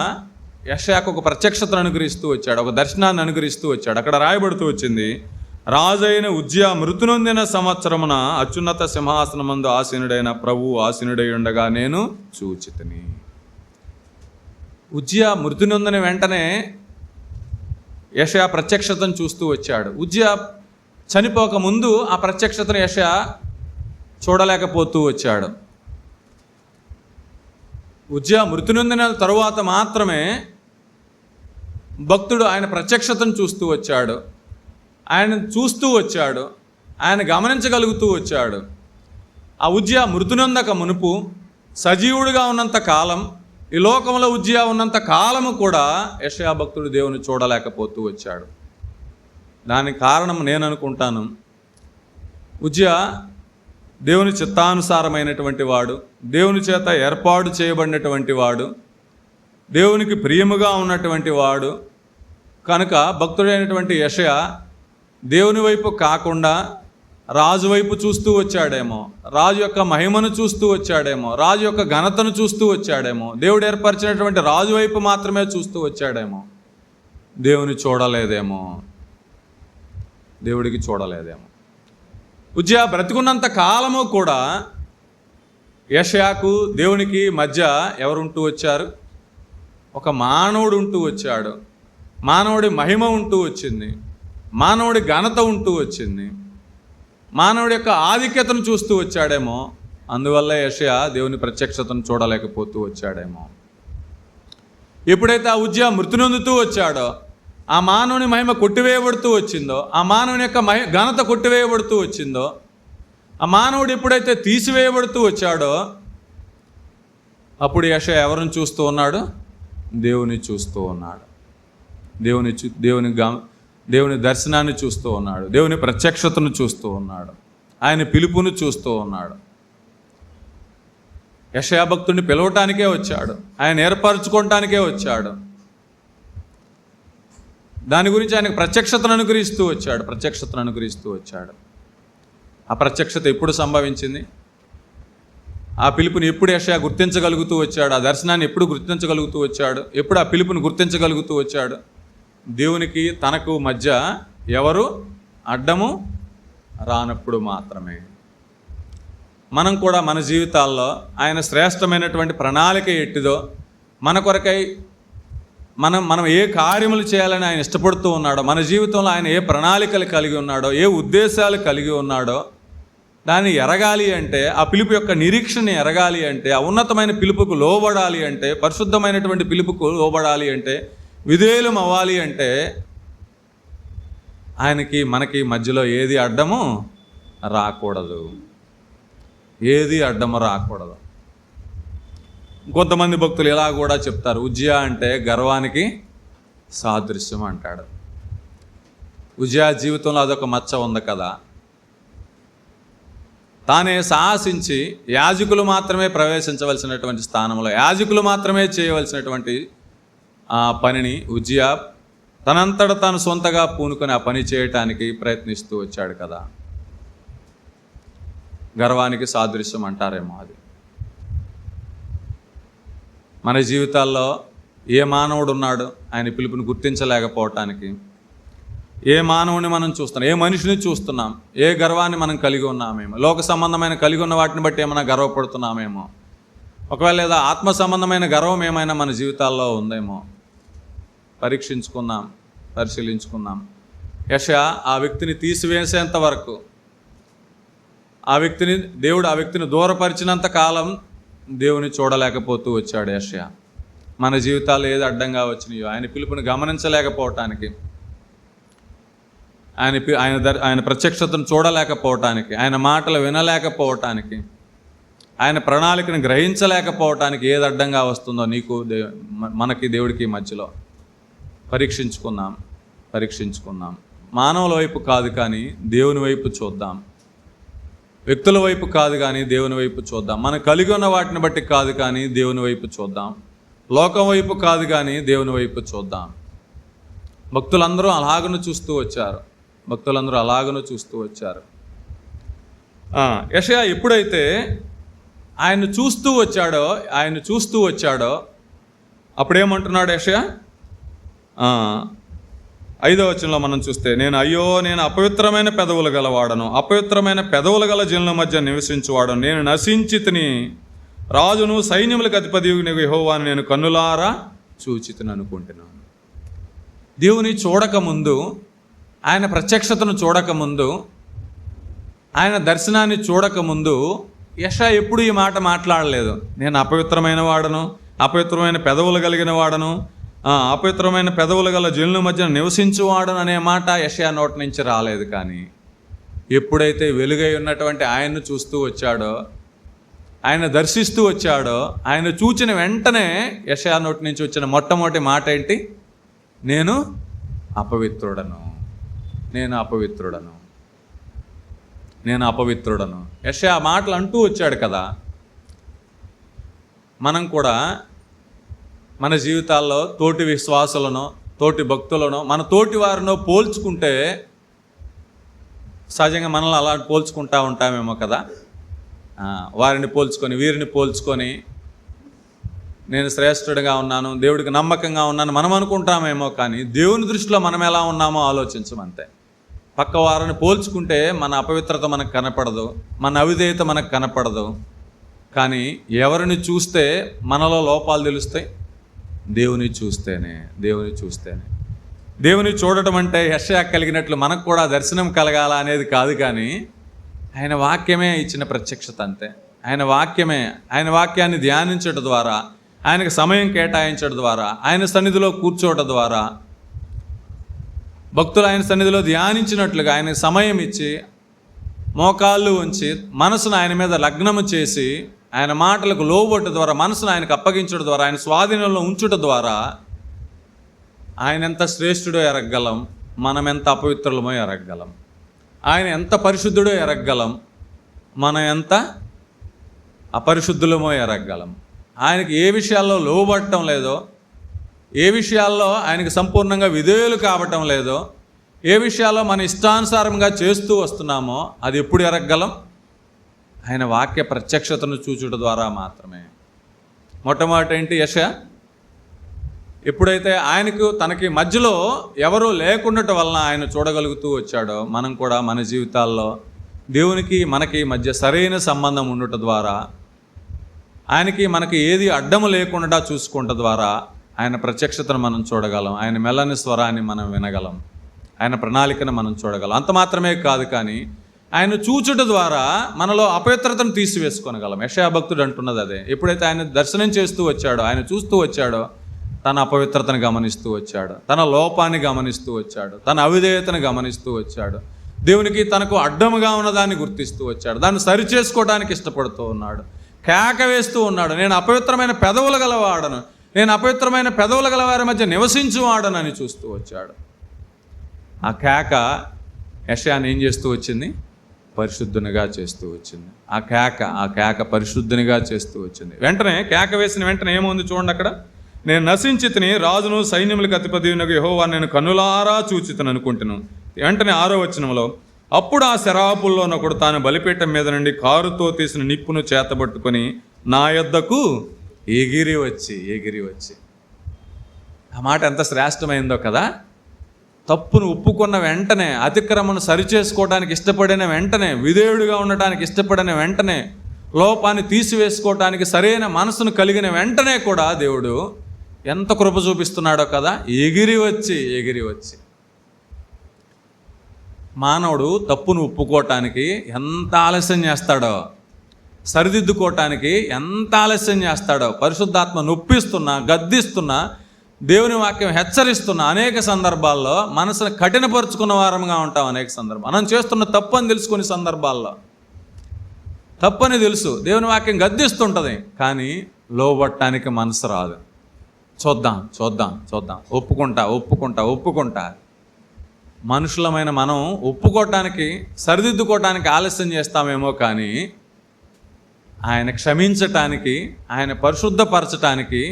Speaker 1: యెషయాకు ఒక ప్రత్యక్షతను అనుగ్రహిస్తూ వచ్చాడు, ఒక దర్శనాన్ని అనుగ్రహిస్తూ వచ్చాడు. అక్కడ రాయబడుతూ వచ్చింది, రాజైన ఉజ్జియా మృతి నొందిన సంవత్సరమున అత్యున్నత సింహాసనమందు ఆసీనుడైన ప్రభువు ఆసీనుడై ఉండగా నేను చూచితిని. ఉజ్జియా మృతి నొందిన వెంటనే యెషయా ప్రత్యక్షతను చూస్తూ వచ్చాడు. ఉజ్జియా చనిపోక ముందు ఆ ప్రత్యక్షతను యెషయా చూడలేకపోతూ వచ్చాడు. ఉజ్జియా మృతి నొందిన తరువాత మాత్రమే భక్తుడు ఆయన ప్రత్యక్షతను చూస్తూ వచ్చాడు, ఆయన చూస్తూ వచ్చాడు, ఆయన గమనించగలుగుతూ వచ్చాడు. ఆ ఉజ్జియా మృతి నొందక మునుపు సజీవుడిగా ఉన్నంత కాలం, ఈ లోకంలో ఉజ్జియా ఉన్నంత కాలము కూడా యెషయా భక్తుడు దేవుని చూడలేకపోతూ వచ్చాడు. దానికి కారణం నేను అనుకుంటాను, ఉజ్జియా దేవుని చిత్తానుసారమైనటువంటి వాడు, దేవుని చేత ఏర్పాటు చేయబడినటువంటి వాడు, దేవునికి ప్రియముగా ఉన్నటువంటి వాడు కనుక భక్తుడైనటువంటి యెషయా దేవుని వైపు కాకుండా రాజు వైపు చూస్తూ వచ్చాడేమో, రాజు యొక్క మహిమను చూస్తూ వచ్చాడేమో, రాజు యొక్క ఘనతను చూస్తూ వచ్చాడేమో, దేవుడు ఏర్పరిచినటువంటి రాజు వైపు మాత్రమే చూస్తూ వచ్చాడేమో, దేవుని చూడలేదేమో, దేవుడికి చూడలేదేమో. ఉజ్జియా బ్రతికున్నంత కాలము కూడా యెషయాకు దేవునికి మధ్య ఎవరుంటూ వచ్చారు? ఒక మానవుడు ఉంటూ వచ్చాడు, మానవుడి మహిమ ఉంటూ వచ్చింది, మానవుడి ఘనత ఉంటూ వచ్చింది, మానవుడి యొక్క ఆధిక్యతను చూస్తూ వచ్చాడేమో, అందువల్ల యెషయా దేవుని ప్రత్యక్షతను చూడలేకపోతూ వచ్చాడేమో. ఎప్పుడైతే ఆ ఉజ్జియా మృతి నొందుతూ వచ్చాడో, ఆ మానవుని మహిమ కొట్టివేయబడుతూ వచ్చిందో, ఆ మానవుని యొక్క ఘనత కొట్టివేయబడుతూ వచ్చిందో, ఆ మానవుడు ఎప్పుడైతే తీసివేయబడుతూ వచ్చాడో, అప్పుడు యెషయా ఎవరిని చూస్తూ ఉన్నాడు? దేవుని చూస్తూ ఉన్నాడు, దేవుని దర్శనాన్ని చూస్తూ ఉన్నాడు, దేవుని ప్రత్యక్షతను చూస్తూ ఉన్నాడు, ఆయన పిలుపును చూస్తూ ఉన్నాడు. యెషయా భక్తుడిని పిలవటానికే వచ్చాడు, ఆయన ఏర్పరచుకోవటానికే వచ్చాడు. దాని గురించి ఆయనకు ప్రత్యక్షతను అనుగ్రహిస్తూ వచ్చాడు. ఆ ప్రత్యక్షత ఎప్పుడు సంభవించింది? ఆ పిలుపుని ఎప్పుడు యెషయా గుర్తించగలుగుతూ వచ్చాడు? ఆ దర్శనాన్ని ఎప్పుడు గుర్తించగలుగుతూ వచ్చాడు? ఎప్పుడు ఆ పిలుపుని గుర్తించగలుగుతూ వచ్చాడు? దేవునికి తనకు మధ్య ఎవరు అడ్డము రానప్పుడు మాత్రమే. మనం కూడా మన జీవితాల్లో ఆయన శ్రేష్టమైనటువంటి ప్రణాళిక ఎట్టిదో, మన కొరకై మనం ఏ కార్యములు చేయాలని ఆయన ఇష్టపడుతూ ఉన్నాడో, మన జీవితంలో ఆయన ఏ ప్రణాళికలు కలిగి ఉన్నాడో, ఏ ఉద్దేశాలు కలిగి ఉన్నాడో దాన్ని ఎరగాలి అంటే, ఆ పిలుపు యొక్క నిరీక్షణ ఎరగాలి అంటే, ఆ ఉన్నతమైన పిలుపుకు లోబడాలి అంటే, పరిశుద్ధమైనటువంటి పిలుపుకు లోబడాలి అంటే, విధేయులం అవ్వాలి అంటే, ఆయనకి మనకి మధ్యలో ఏది అడ్డము రాకూడదు. కొంతమంది భక్తులు ఇలా కూడా చెప్తారు, ఉజ్జియా అంటే గర్వానికి సాదృశ్యం అంటాడు. ఉజ్జియా జీవితంలో అదొక మచ్చ ఉంది కదా. తానే సాహసించి యాజకులు మాత్రమే ప్రవేశించవలసినటువంటి స్థానంలో, యాజకులు మాత్రమే చేయవలసినటువంటి ఆ పనిని ఉజ్జియా తనంతట తాను సొంతగా పూనుకొని ఆ పని చేయటానికి ప్రయత్నిస్తూ వచ్చాడు కదా. గర్వానికి సాదృశ్యం అంటారేమో అది. మన జీవితాల్లో ఏ మానవుడు ఉన్నాడు ఆయన పిలుపుని గుర్తించలేకపోవటానికి? ఏ మానవుని మనం చూస్తున్నాం, ఏ మనిషిని చూస్తున్నాం, ఏ గర్వాన్ని మనం కలిగి ఉన్నామేమో, లోక సంబంధమైన కలిగి ఉన్న వాటిని బట్టి ఏమైనా గర్వపడుతున్నామేమో, ఒకవేళ లేదా ఆత్మ సంబంధమైన గర్వం ఏమైనా మన జీవితాల్లో ఉందేమో పరీక్షించుకుందాం, పరిశీలించుకుందాం. యెషయా ఆ వ్యక్తిని తీసివేసేంత వరకు, దేవుడు ఆ వ్యక్తిని దూరపరిచినంత కాలం దేవుని చూడలేకపోతూ వచ్చాడు యెషయా. మన జీవితాల్లో ఏది అడ్డంగా వచ్చినాయో, ఆయన పిలుపుని గమనించలేకపోవటానికి, ఆయన ప్రత్యక్షతను చూడలేకపోవటానికి, ఆయన మాటలు వినలేకపోవటానికి, ఆయన ప్రణాళికను గ్రహించలేకపోవటానికి ఏది అడ్డంగా వస్తుందో నీకు మనకి దేవుడికి మధ్యలో పరీక్షించుకుందాం. మానవుల వైపు కాదు కానీ దేవుని వైపు చూద్దాం. వ్యక్తుల వైపు కాదు కానీ దేవుని వైపు చూద్దాం. మనం కలిగి ఉన్న వాటిని బట్టి కాదు కానీ దేవుని వైపు చూద్దాం. లోకం వైపు కాదు కానీ దేవుని వైపు చూద్దాం. భక్తులందరూ అలాగను చూస్తూ వచ్చారు. యెషయా ఎప్పుడైతే ఆయన చూస్తూ వచ్చాడో అప్పుడేమంటున్నాడు యెషయా? 5వ వచనంలో మనం చూస్తే, నేను అపవిత్రమైన పెదవులు గలవాడను, అపవిత్రమైన పెదవులు గల జనుల మధ్య నివసించువాడను, నేను నశించితిని, రాజును సైన్యములకు అధిపతియగు యెహోవాను నేను కన్నులారా చూచితిని అనుకుంటున్నాను. దేవుని చూడకముందు, ఆయన ప్రత్యక్షతను చూడకముందు, ఆయన దర్శనాన్ని చూడకముందు యెషయా ఎప్పుడు ఈ మాట మాట్లాడలేదు. నేను అపవిత్రమైన వాడను, అపవిత్రమైన పెదవులు కలిగిన వాడను, అపవిత్రమైన పెదవులు గల జనుల మధ్య నివసించువాడను అనే మాట యెషయా నోటి నుంచి రాలేదు. కానీ ఎప్పుడైతే వెలుగై ఉన్నటువంటి ఆయన్ను చూస్తూ వచ్చాడో, ఆయన దర్శిస్తూ వచ్చాడో, ఆయన చూచిన వెంటనే యెషయా నోటి నుంచి వచ్చిన మొట్టమొదటి మాట ఏంటి? నేను అపవిత్రుడను. యెషయా మాటలు అంటూ వచ్చాడు కదా. మనం కూడా మన జీవితాల్లో తోటి విశ్వాసులను, తోటి భక్తులను, మన తోటి వారినో పోల్చుకుంటే సహజంగా మనల్ని అలా పోల్చుకుంటూ ఉంటామేమో కదా. వారిని పోల్చుకొని, వీరిని పోల్చుకొని నేను శ్రేష్ఠుడిగా ఉన్నాను, దేవుడికి నమ్మకంగా ఉన్నాను మనం అనుకుంటామేమో. కానీ దేవుని దృష్టిలో మనం ఎలా ఉన్నామో ఆలోచించమంతే. పక్క వారిని పోల్చుకుంటే మన అపవిత్రత మనకు కనపడదు, మన అవిధేయత మనకు కనపడదు. కానీ ఎవరిని చూస్తే మనలో లోపాలు తెలుస్తాయి? దేవుని చూస్తేనే. దేవుని చూడటం అంటే యెషయా కలిగినట్లు మనకు కూడా దర్శనం కలగాల అనేది కాదు. కానీ ఆయన వాక్యమే ఇచ్చిన ప్రత్యక్షత అంతే. ఆయన వాక్యాన్ని ధ్యానించడం ద్వారా, ఆయనకు సమయం కేటాయించడం ద్వారా, ఆయన సన్నిధిలో కూర్చోవడం ద్వారా, భక్తులు ఆయన సన్నిధిలో ధ్యానించినట్లుగా ఆయనకు సమయం ఇచ్చి, మోకాళ్ళు ఉంచి, మనసును ఆయన మీద లగ్నము చేసి, ఆయన మాటలకు లోబొట్టు ద్వారా, మనసును ఆయనకు అప్పగించడం ద్వారా, ఆయన స్వాధీనంలో ఉంచుట ద్వారా ఆయన ఎంత శ్రేష్ఠుడో ఎరగగలం, మనం ఎంత అపవిత్రులమో ఎరగగలం. ఆయన ఎంత పరిశుద్ధుడో ఎరగగలం, మనం ఎంత అపరిశుద్ధులమో ఎరగగలం. ఆయనకి ఏ విషయాల్లో లోబడటం లేదో, ఏ విషయాల్లో ఆయనకి సంపూర్ణంగా విధేయులు కావటం లేదో, ఏ విషయాల్లో మన ఇష్టానుసారంగా చేస్తూ వస్తున్నామో అది ఎప్పుడు ఎరగగలం? ఆయన వాక్య ప్రత్యక్షతను చూచుట ద్వారా మాత్రమే. మొట్టమొదటి ఏంటి? యెషయా ఎప్పుడైతే తనకి మధ్యలో ఎవరూ లేకుండటం వలన ఆయన చూడగలుగుతూ వచ్చాడో, మనం కూడా మన జీవితాల్లో దేవునికి మనకి మధ్య సరైన సంబంధం ఉండట ద్వారా, మనకి ఏది అడ్డము లేకుండా చూసుకుంట ద్వారా ఆయన ప్రత్యక్షతను మనం చూడగలం, ఆయన మెల్లని స్వరాన్ని మనం వినగలం, ఆయన ప్రణాళికను మనం చూడగలం. అంత మాత్రమే కాదు, కానీ ఆయన చూచుట ద్వారా మనలో అపవిత్రతను తీసివేసుకోగలం. యెషయా భక్తుడు అంటున్నది అదే. ఎప్పుడైతే ఆయన దర్శనం చేస్తూ వచ్చాడో, ఆయన చూస్తూ వచ్చాడో, తన అపవిత్రతను గమనిస్తూ వచ్చాడు, తన లోపాన్ని గమనిస్తూ వచ్చాడు, తన అవిధేయతను గమనిస్తూ వచ్చాడు, దేవునికి తనకు అడ్డముగా ఉన్నదాన్ని గుర్తిస్తూ వచ్చాడు, దాన్ని సరిచేసుకోవడానికి ఇష్టపడుతూ ఉన్నాడు, కేక వేస్తూ ఉన్నాడు, నేను అపవిత్రమైన పెదవులు గలవాడను, నేను అపవిత్రమైన పెదవులు గలవారి మధ్య నివసించువాడనని చూస్తూ వచ్చాడు. ఆ కేక యెషయాని ఏం చేస్తూ వచ్చింది? పరిశుద్ధునిగా చేస్తూ వచ్చింది. ఆ కేక పరిశుద్ధునిగా చేస్తూ వచ్చింది. వెంటనే కేక వేసిన వెంటనే ఏముంది చూడండి అక్కడ, నేను నశించితిని, రాజును సైన్యములకు అధిపతియగు యెహోవాను నేను కన్నులారా చూచితిని అనుకుంటున్నాను. వెంటనే 6వ వచనంలో, అప్పుడు ఆ శరాపుల్లోనొకడు తాను బలిపీఠం మీద నుండి కారుతో తీసిన నిప్పును చేతబట్టుకొని నా యొద్దకు ఎగిరి వచ్చి. ఆ మాట ఎంత శ్రేష్టమైందో కదా. తప్పును ఒప్పుకున్న వెంటనే, అతిక్రమను సరిచేసుకోవడానికి ఇష్టపడిన వెంటనే, విధేయుడిగా ఉండటానికి ఇష్టపడిన వెంటనే, లోపాన్ని తీసివేసుకోవటానికి సరైన మనసును కలిగిన వెంటనే కూడా దేవుడు ఎంత కృప చూపిస్తున్నాడో కదా. ఎగిరి వచ్చి. మానవుడు తప్పును ఒప్పుకోవటానికి ఎంత ఆలస్యం చేస్తాడో, సరిదిద్దుకోవటానికి ఎంత ఆలస్యం చేస్తాడో, పరిశుద్ధాత్మ నొప్పిస్తున్నా, గద్దిస్తున్నా, దేవుని వాక్యం హెచ్చరిస్తున్న అనేక సందర్భాల్లో మనసును కఠినపరుచుకున్న వారంగా ఉంటాం. అనేక సందర్భాలు మనం చేస్తున్న తప్పు అని తెలుసుకునే సందర్భాల్లో, తప్పని తెలుసు, దేవుని వాక్యం గద్దిస్తుంటుంది, కానీ లోబట్టడానికి మనసు రాదు. చూద్దాం, ఒప్పుకుంటా. మనుషులమైన మనం ఒప్పుకోవటానికి, సరిదిద్దుకోవటానికి ఆలస్యం చేస్తామేమో, కానీ ఆయన క్షమించటానికి, ఆయన పరిశుద్ధపరచటానికి,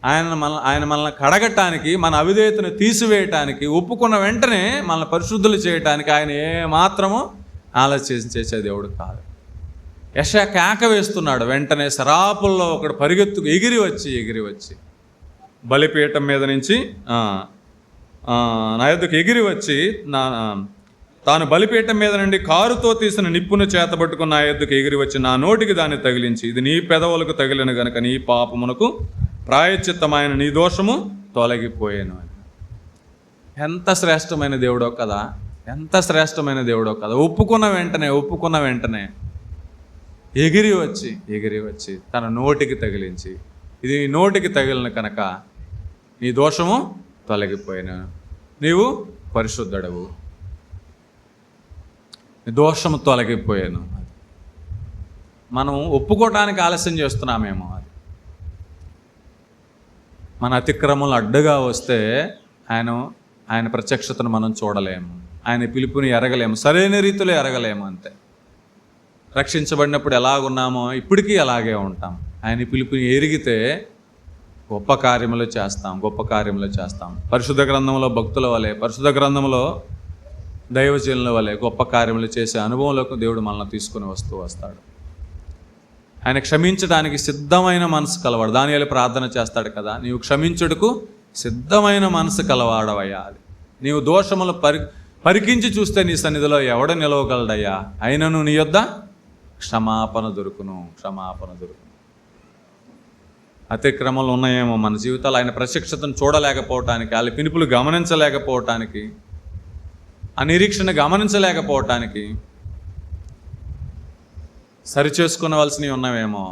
Speaker 1: ఆయన మనల్ని కడగటానికి, మన అవిధేయతను తీసివేయటానికి, ఒప్పుకున్న వెంటనే మనల్ని పరిశుద్ధులు చేయటానికి ఆయన ఏమాత్రము ఆలస్యం చేసే దేవుడు కాదు. యెషయా కేక వేస్తున్నాడు. వెంటనే సరాపుల్లో ఒకడు ఎగిరి వచ్చి బలిపీఠం మీద నుంచి నా యొద్దకు ఎగిరి వచ్చి తాను బలిపీఠం మీద నుండి కారుతో తీసిన నిప్పును చేతబట్టుకుని నా యొద్దకు ఎగిరి వచ్చి నా నోటికి దాన్ని తగిలించి, ఇది నీ పెదవులకు తగిలిన గనుక నీ పాపమునకు ప్రాయశ్చిత్తమైన నీ దోషము తొలగిపోయాను అని. ఎంత శ్రేష్టమైన దేవుడో కదా. ఒప్పుకున్న వెంటనే ఎగిరి వచ్చి తన నోటికి తగిలించి, ఇది నోటికి తగిలిన కనుక నీ దోషము తొలగిపోయాను, నీవు పరిశుద్ధుడవు, నీ దోషము తొలగిపోయాను. మనం ఒప్పుకోవటానికి ఆలస్యం చేస్తున్నామేమో. అది మన అతిక్రమలు అడ్డుగా వస్తే ఆయన ప్రత్యక్షతను మనం చూడలేము, ఆయన పిలుపుని ఎరగలేము, సరైన రీతిలో ఎరగలేము. అంతే. రక్షించబడినప్పుడు ఎలాగున్నామో ఇప్పటికీ అలాగే ఉంటాం. ఆయన పిలుపుని ఎరిగితే గొప్ప కార్యములు చేస్తాం. పరిశుద్ధ గ్రంథంలో భక్తుల వలె, పరిశుద్ధ గ్రంథంలో దైవజనుల వలె గొప్ప కార్యములు చేసే అనుభవంలోకి దేవుడు మనల్ని తీసుకుని వస్తాడు. ఆయన క్షమించడానికి సిద్ధమైన మనసు కలవాడు. దానియేలు ప్రార్థన చేస్తాడు కదా, నీవు క్షమించుటకు సిద్ధమైన మనసు కలవాడవయ్యా. అది నీవు దోషములు పరికించి చూస్తే నీ సన్నిధిలో ఎవడ నిలవగలడయ్యా, అయినను నీ యొద్ద క్షమాపణ దొరుకును. అతిక్రమాలు ఉన్నాయేమో మన జీవితాలు, ఆయన ప్రత్యక్షతను చూడలేకపోవటానికి, వాళ్ళ పిలుపులు గమనించలేకపోవటానికి, ఆ నిరీక్షణ గమనించలేకపోవటానికి సరిచేసుకునవలసినవి ఉన్నామేమో.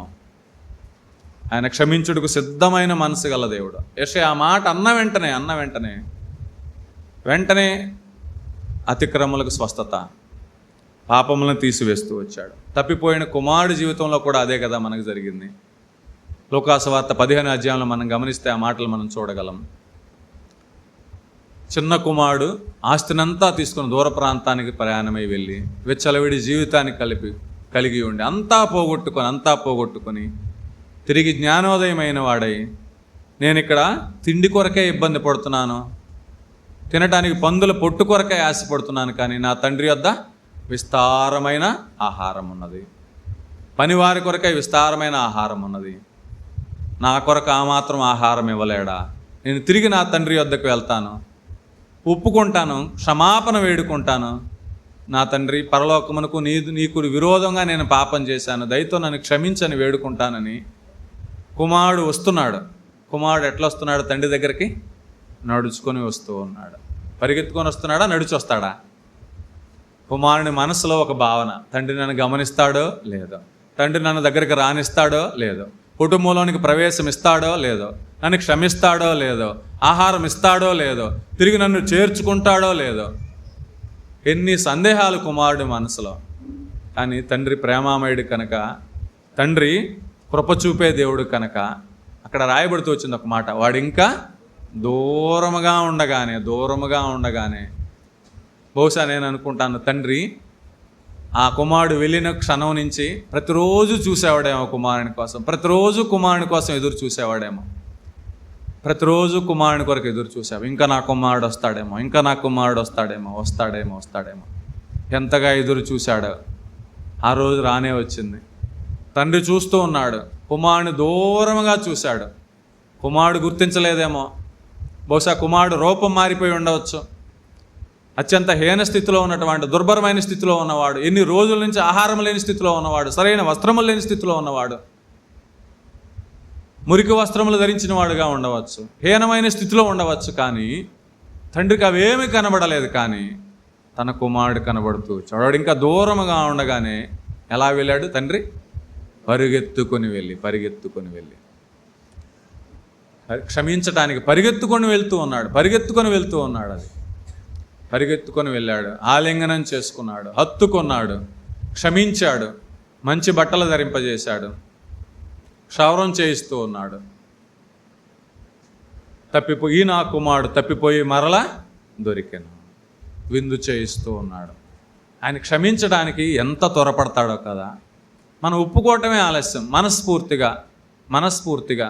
Speaker 1: ఆయన క్షమించుటకు సిద్ధమైన మనసు గల దేవుడు. యెషయా ఆ మాట అన్న వెంటనే అతిక్రమలకు స్వస్థత, పాపములను తీసివేస్తూ వచ్చాడు. తప్పిపోయిన కుమారుడి జీవితంలో కూడా అదే కదా మనకు జరిగింది. లోకాసువార్త 15వ అధ్యాయంలో మనం గమనిస్తే ఆ మాటలు మనం చూడగలం. చిన్న కుమారుడు ఆస్తినంతా తీసుకుని దూర ప్రాంతానికి ప్రయాణమై వెళ్ళి విచ్చలవిడి జీవితాన్ని కలిగి ఉండి అంతా పోగొట్టుకొని తిరిగి జ్ఞానోదయమైన వాడై, నేను ఇక్కడ తిండి కొరకే ఇబ్బంది పడుతున్నాను, తినటానికి పందుల పొట్టు కొరకే ఆశపడుతున్నాను, కానీ నా తండ్రి వద్ద విస్తారమైన ఆహారం ఉన్నది, పనివారి కొరకై విస్తారమైన ఆహారం ఉన్నది, నా కొరకు ఆ మాత్రం ఆహారం ఇవ్వలేడా, నేను తిరిగి నా తండ్రి వద్దకు వెళ్తాను, ఒప్పుకుంటాను, క్షమాపణ వేడుకుంటాను, నా తండ్రి పరలోకమునకు నీకు విరోధంగా నేను పాపం చేశాను, దయతో నన్ను క్షమించని వేడుకుంటానని కుమారుడు వస్తున్నాడు. కుమారుడు ఎట్లా వస్తున్నాడు? తండ్రి దగ్గరికి నడుచుకొని వస్తూ ఉన్నాడు. పరిగెత్తుకొని వస్తున్నాడా, నడిచి వస్తాడా? కుమారుని మనసులో ఒక భావన, తండ్రి నన్ను గమనిస్తాడో లేదో, తండ్రి నన్ను దగ్గరికి రానిస్తాడో లేదో, కుటుంబంలోనికి ప్రవేశం ఇస్తాడో లేదో, నన్ను క్షమిస్తాడో లేదో, ఆహారం ఇస్తాడో లేదో, తిరిగి నన్ను చేర్చుకుంటాడో లేదో, ఎన్ని సందేహాలు కుమారుడి మనసులో. కానీ తండ్రి ప్రేమామయుడు కనుక, తండ్రి కృప చూపే దేవుడు కనుక అక్కడ రాయబడుతూ వచ్చింది ఒక మాట, వాడు ఇంకా దూరముగా ఉండగానే బహుశా నేను అనుకుంటాను, తండ్రి ఆ కుమారుడు వెళ్ళిన క్షణం నుంచి ప్రతిరోజు చూసేవాడేమో కుమారుని కోసం, ప్రతిరోజు కుమారుని కోసం ఎదురు చూసేవాడేమో, ప్రతిరోజు కుమారుని కొరకు ఎదురు చూసావు, ఇంకా నా కుమారుడు వస్తాడేమో. ఎంతగా ఎదురు చూశాడో ఆ రోజు రానే వచ్చింది. తండ్రి చూస్తూ ఉన్నాడు, కుమారుని దూరంగా చూశాడు. కుమారుడు గుర్తించలేదేమో, బహుశా కుమారుడు రూపం మారిపోయి ఉండవచ్చు. అత్యంత హీన స్థితిలో ఉన్నటువంటి, దుర్భరమైన స్థితిలో ఉన్నవాడు, ఎన్ని రోజుల నుంచి ఆహారం లేని స్థితిలో ఉన్నవాడు, సరైన వస్త్రములు లేని స్థితిలో ఉన్నవాడు, మురికి వస్త్రములు ధరించిన వాడుగా ఉండవచ్చు, హీనమైన స్థితిలో ఉండవచ్చు. కానీ తండ్రికి అవేమీ కనబడలేదు. కానీ తన కుమారుడు కనబడుతూ చూడాడు. ఇంకా దూరముగా ఉండగానే ఎలా వెళ్ళాడు తండ్రి? పరిగెత్తుకొని వెళ్ళి క్షమించటానికి పరిగెత్తుకొని వెళ్తూ ఉన్నాడు. అది పరిగెత్తుకొని వెళ్ళాడు, ఆలింగనం చేసుకున్నాడు, హత్తుకున్నాడు, క్షమించాడు, మంచి బట్టలు ధరింపజేశాడు, క్షౌరం చేయిస్తూ ఉన్నాడు. తప్పిపోయి నా కుమారుడు తప్పిపోయి మరలా దొరికాను, విందు చేయిస్తూ ఉన్నాడు. ఆయన క్షమించడానికి ఎంత త్వరపడతాడో కదా. మనం ఒప్పుకోవటమే ఆలస్యం. మనస్ఫూర్తిగా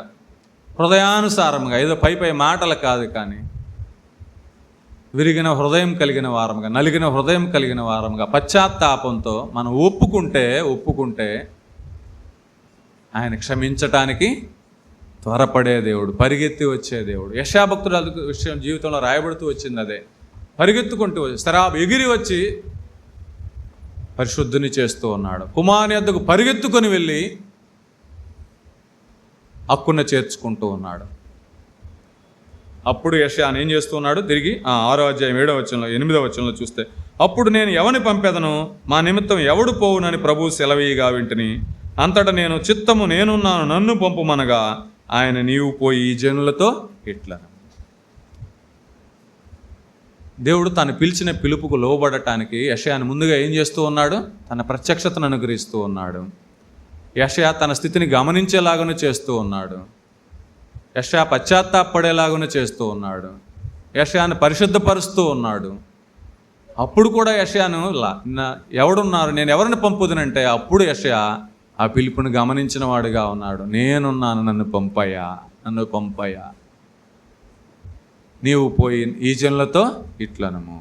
Speaker 1: హృదయానుసారంగా, ఏదో పై మాటలు కాదు, కానీ విరిగిన హృదయం కలిగిన వారముగా, నలిగిన హృదయం కలిగిన వారముగా, పశ్చాత్తాపంతో మనం ఒప్పుకుంటే ఆయన క్షమించటానికి త్వరపడే దేవుడు, పరిగెత్తి వచ్చే దేవుడు. యెషయా భక్తుడు విషయం జీవితంలో రాయబడుతూ వచ్చింది అదే. పరిగెత్తుకుంటూ ఎగిరి వచ్చి పరిశుద్ధుని చేస్తూ ఉన్నాడు. కుమారుని వద్దకు పరిగెత్తుకొని వెళ్ళి హక్కున చేర్చుకుంటూ ఉన్నాడు. అప్పుడు యెషయా ఏం చేస్తూ ఉన్నాడు? తిరిగి 6వ అధ్యాయం 7వ వచనంలో 8వ వచనంలో చూస్తే, అప్పుడు నేను ఎవని పంపెదను, మా నిమిత్తం ఎవడు పోవునని ప్రభువు సెలవీయగా వింటిని. అంతటా నేను చిత్తము నేనున్నాను, నన్ను పంపుమనగా ఆయన నీవు పోయి ఈ జనులతో ఇట్లా. దేవుడు తను పిలిచిన పిలుపుకు లోబడటానికి యెషయాను ముందుగా ఏం చేస్తూ ఉన్నాడు? తన ప్రత్యక్షతను అనుగ్రహిస్తూ ఉన్నాడు. యెషయా తన స్థితిని గమనించేలాగాను చేస్తూ ఉన్నాడు. యెషయా పశ్చాత్తాపడేలాగాను చేస్తూ ఉన్నాడు. యెషయాను పరిశుద్ధపరుస్తూ ఉన్నాడు. అప్పుడు కూడా యెషయాను ఎవడున్నారు, నేను ఎవరిని పంపుదునంటే అప్పుడు యెషయా ఆ పిలుపుని గమనించిన వాడుగా ఉన్నాడు. నేనున్నాను, నన్ను పంపయ్యా, నీవు పోయి ఈ జనులతో ఇట్లనము.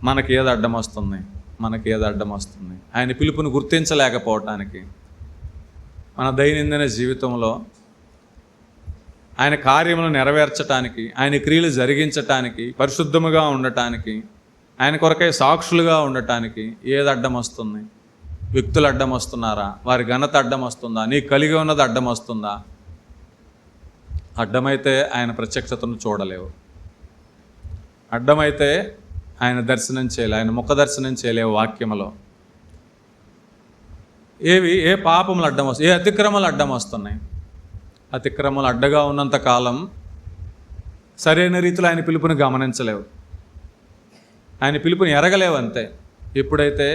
Speaker 1: మనకి ఏది అడ్డం వస్తుంది? ఆయన పిలుపుని గుర్తించలేకపోవటానికి, మన దైనందిన జీవితంలో ఆయన కార్యములను నెరవేర్చటానికి, ఆయన క్రియలు జరిగించటానికి, పరిశుద్ధముగా ఉండటానికి, ఆయన కొరకై సాక్షులుగా ఉండటానికి ఏది అడ్డం వస్తుంది? వ్యక్తులు అడ్డం వస్తున్నారా? వారి ఘనత అడ్డం వస్తుందా? నీకు కలిగి ఉన్నది అడ్డం వస్తుందా? అడ్డమైతే ఆయన ప్రత్యక్షతను చూడలేవు. అడ్డమైతే ఆయన దర్శనం చేయలేవు, ఆయన ముఖ దర్శనం చేయలేవు. వాక్యములో ఏ పాపములు అడ్డం వస్తాయి, ఏ అతిక్రమాలు అడ్డం వస్తున్నాయి? అతిక్రమాలు అడ్డగా ఉన్నంత కాలం సరైన రీతిలో ఆయన పిలుపుని గమనించలేవు, ఆయన పిలుపుని ఎరగలేవు. అంతే. ఎప్పుడైతే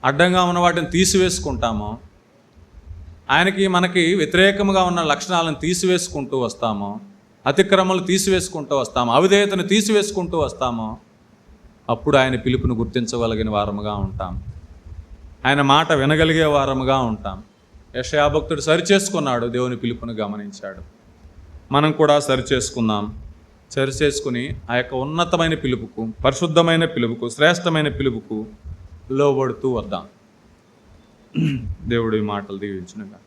Speaker 1: అడ్డంగా ఉన్న వాటిని తీసివేసుకుంటామో, ఆయనకి మనకి వ్యతిరేకంగా ఉన్న లక్షణాలను తీసివేసుకుంటూ వస్తామో, అతిక్రమలు తీసివేసుకుంటూ వస్తామో, అవిధేయతను తీసివేసుకుంటూ వస్తామో, అప్పుడు ఆయన పిలుపును గుర్తించగలిగిన వారముగా ఉంటాం, ఆయన మాట వినగలిగే వారముగా ఉంటాం. యెషయా భక్తుడు సరిచేసుకున్నాడు, దేవుని పిలుపును గమనించాడు. మనం కూడా సరిచేసుకుని ఆ యొక్క ఉన్నతమైన పిలుపుకు, పరిశుద్ధమైన పిలుపుకు, శ్రేష్టమైన పిలుపుకు లోబడుతూ వద్దాం. దేవుడి మాటలు దీవించునుగా.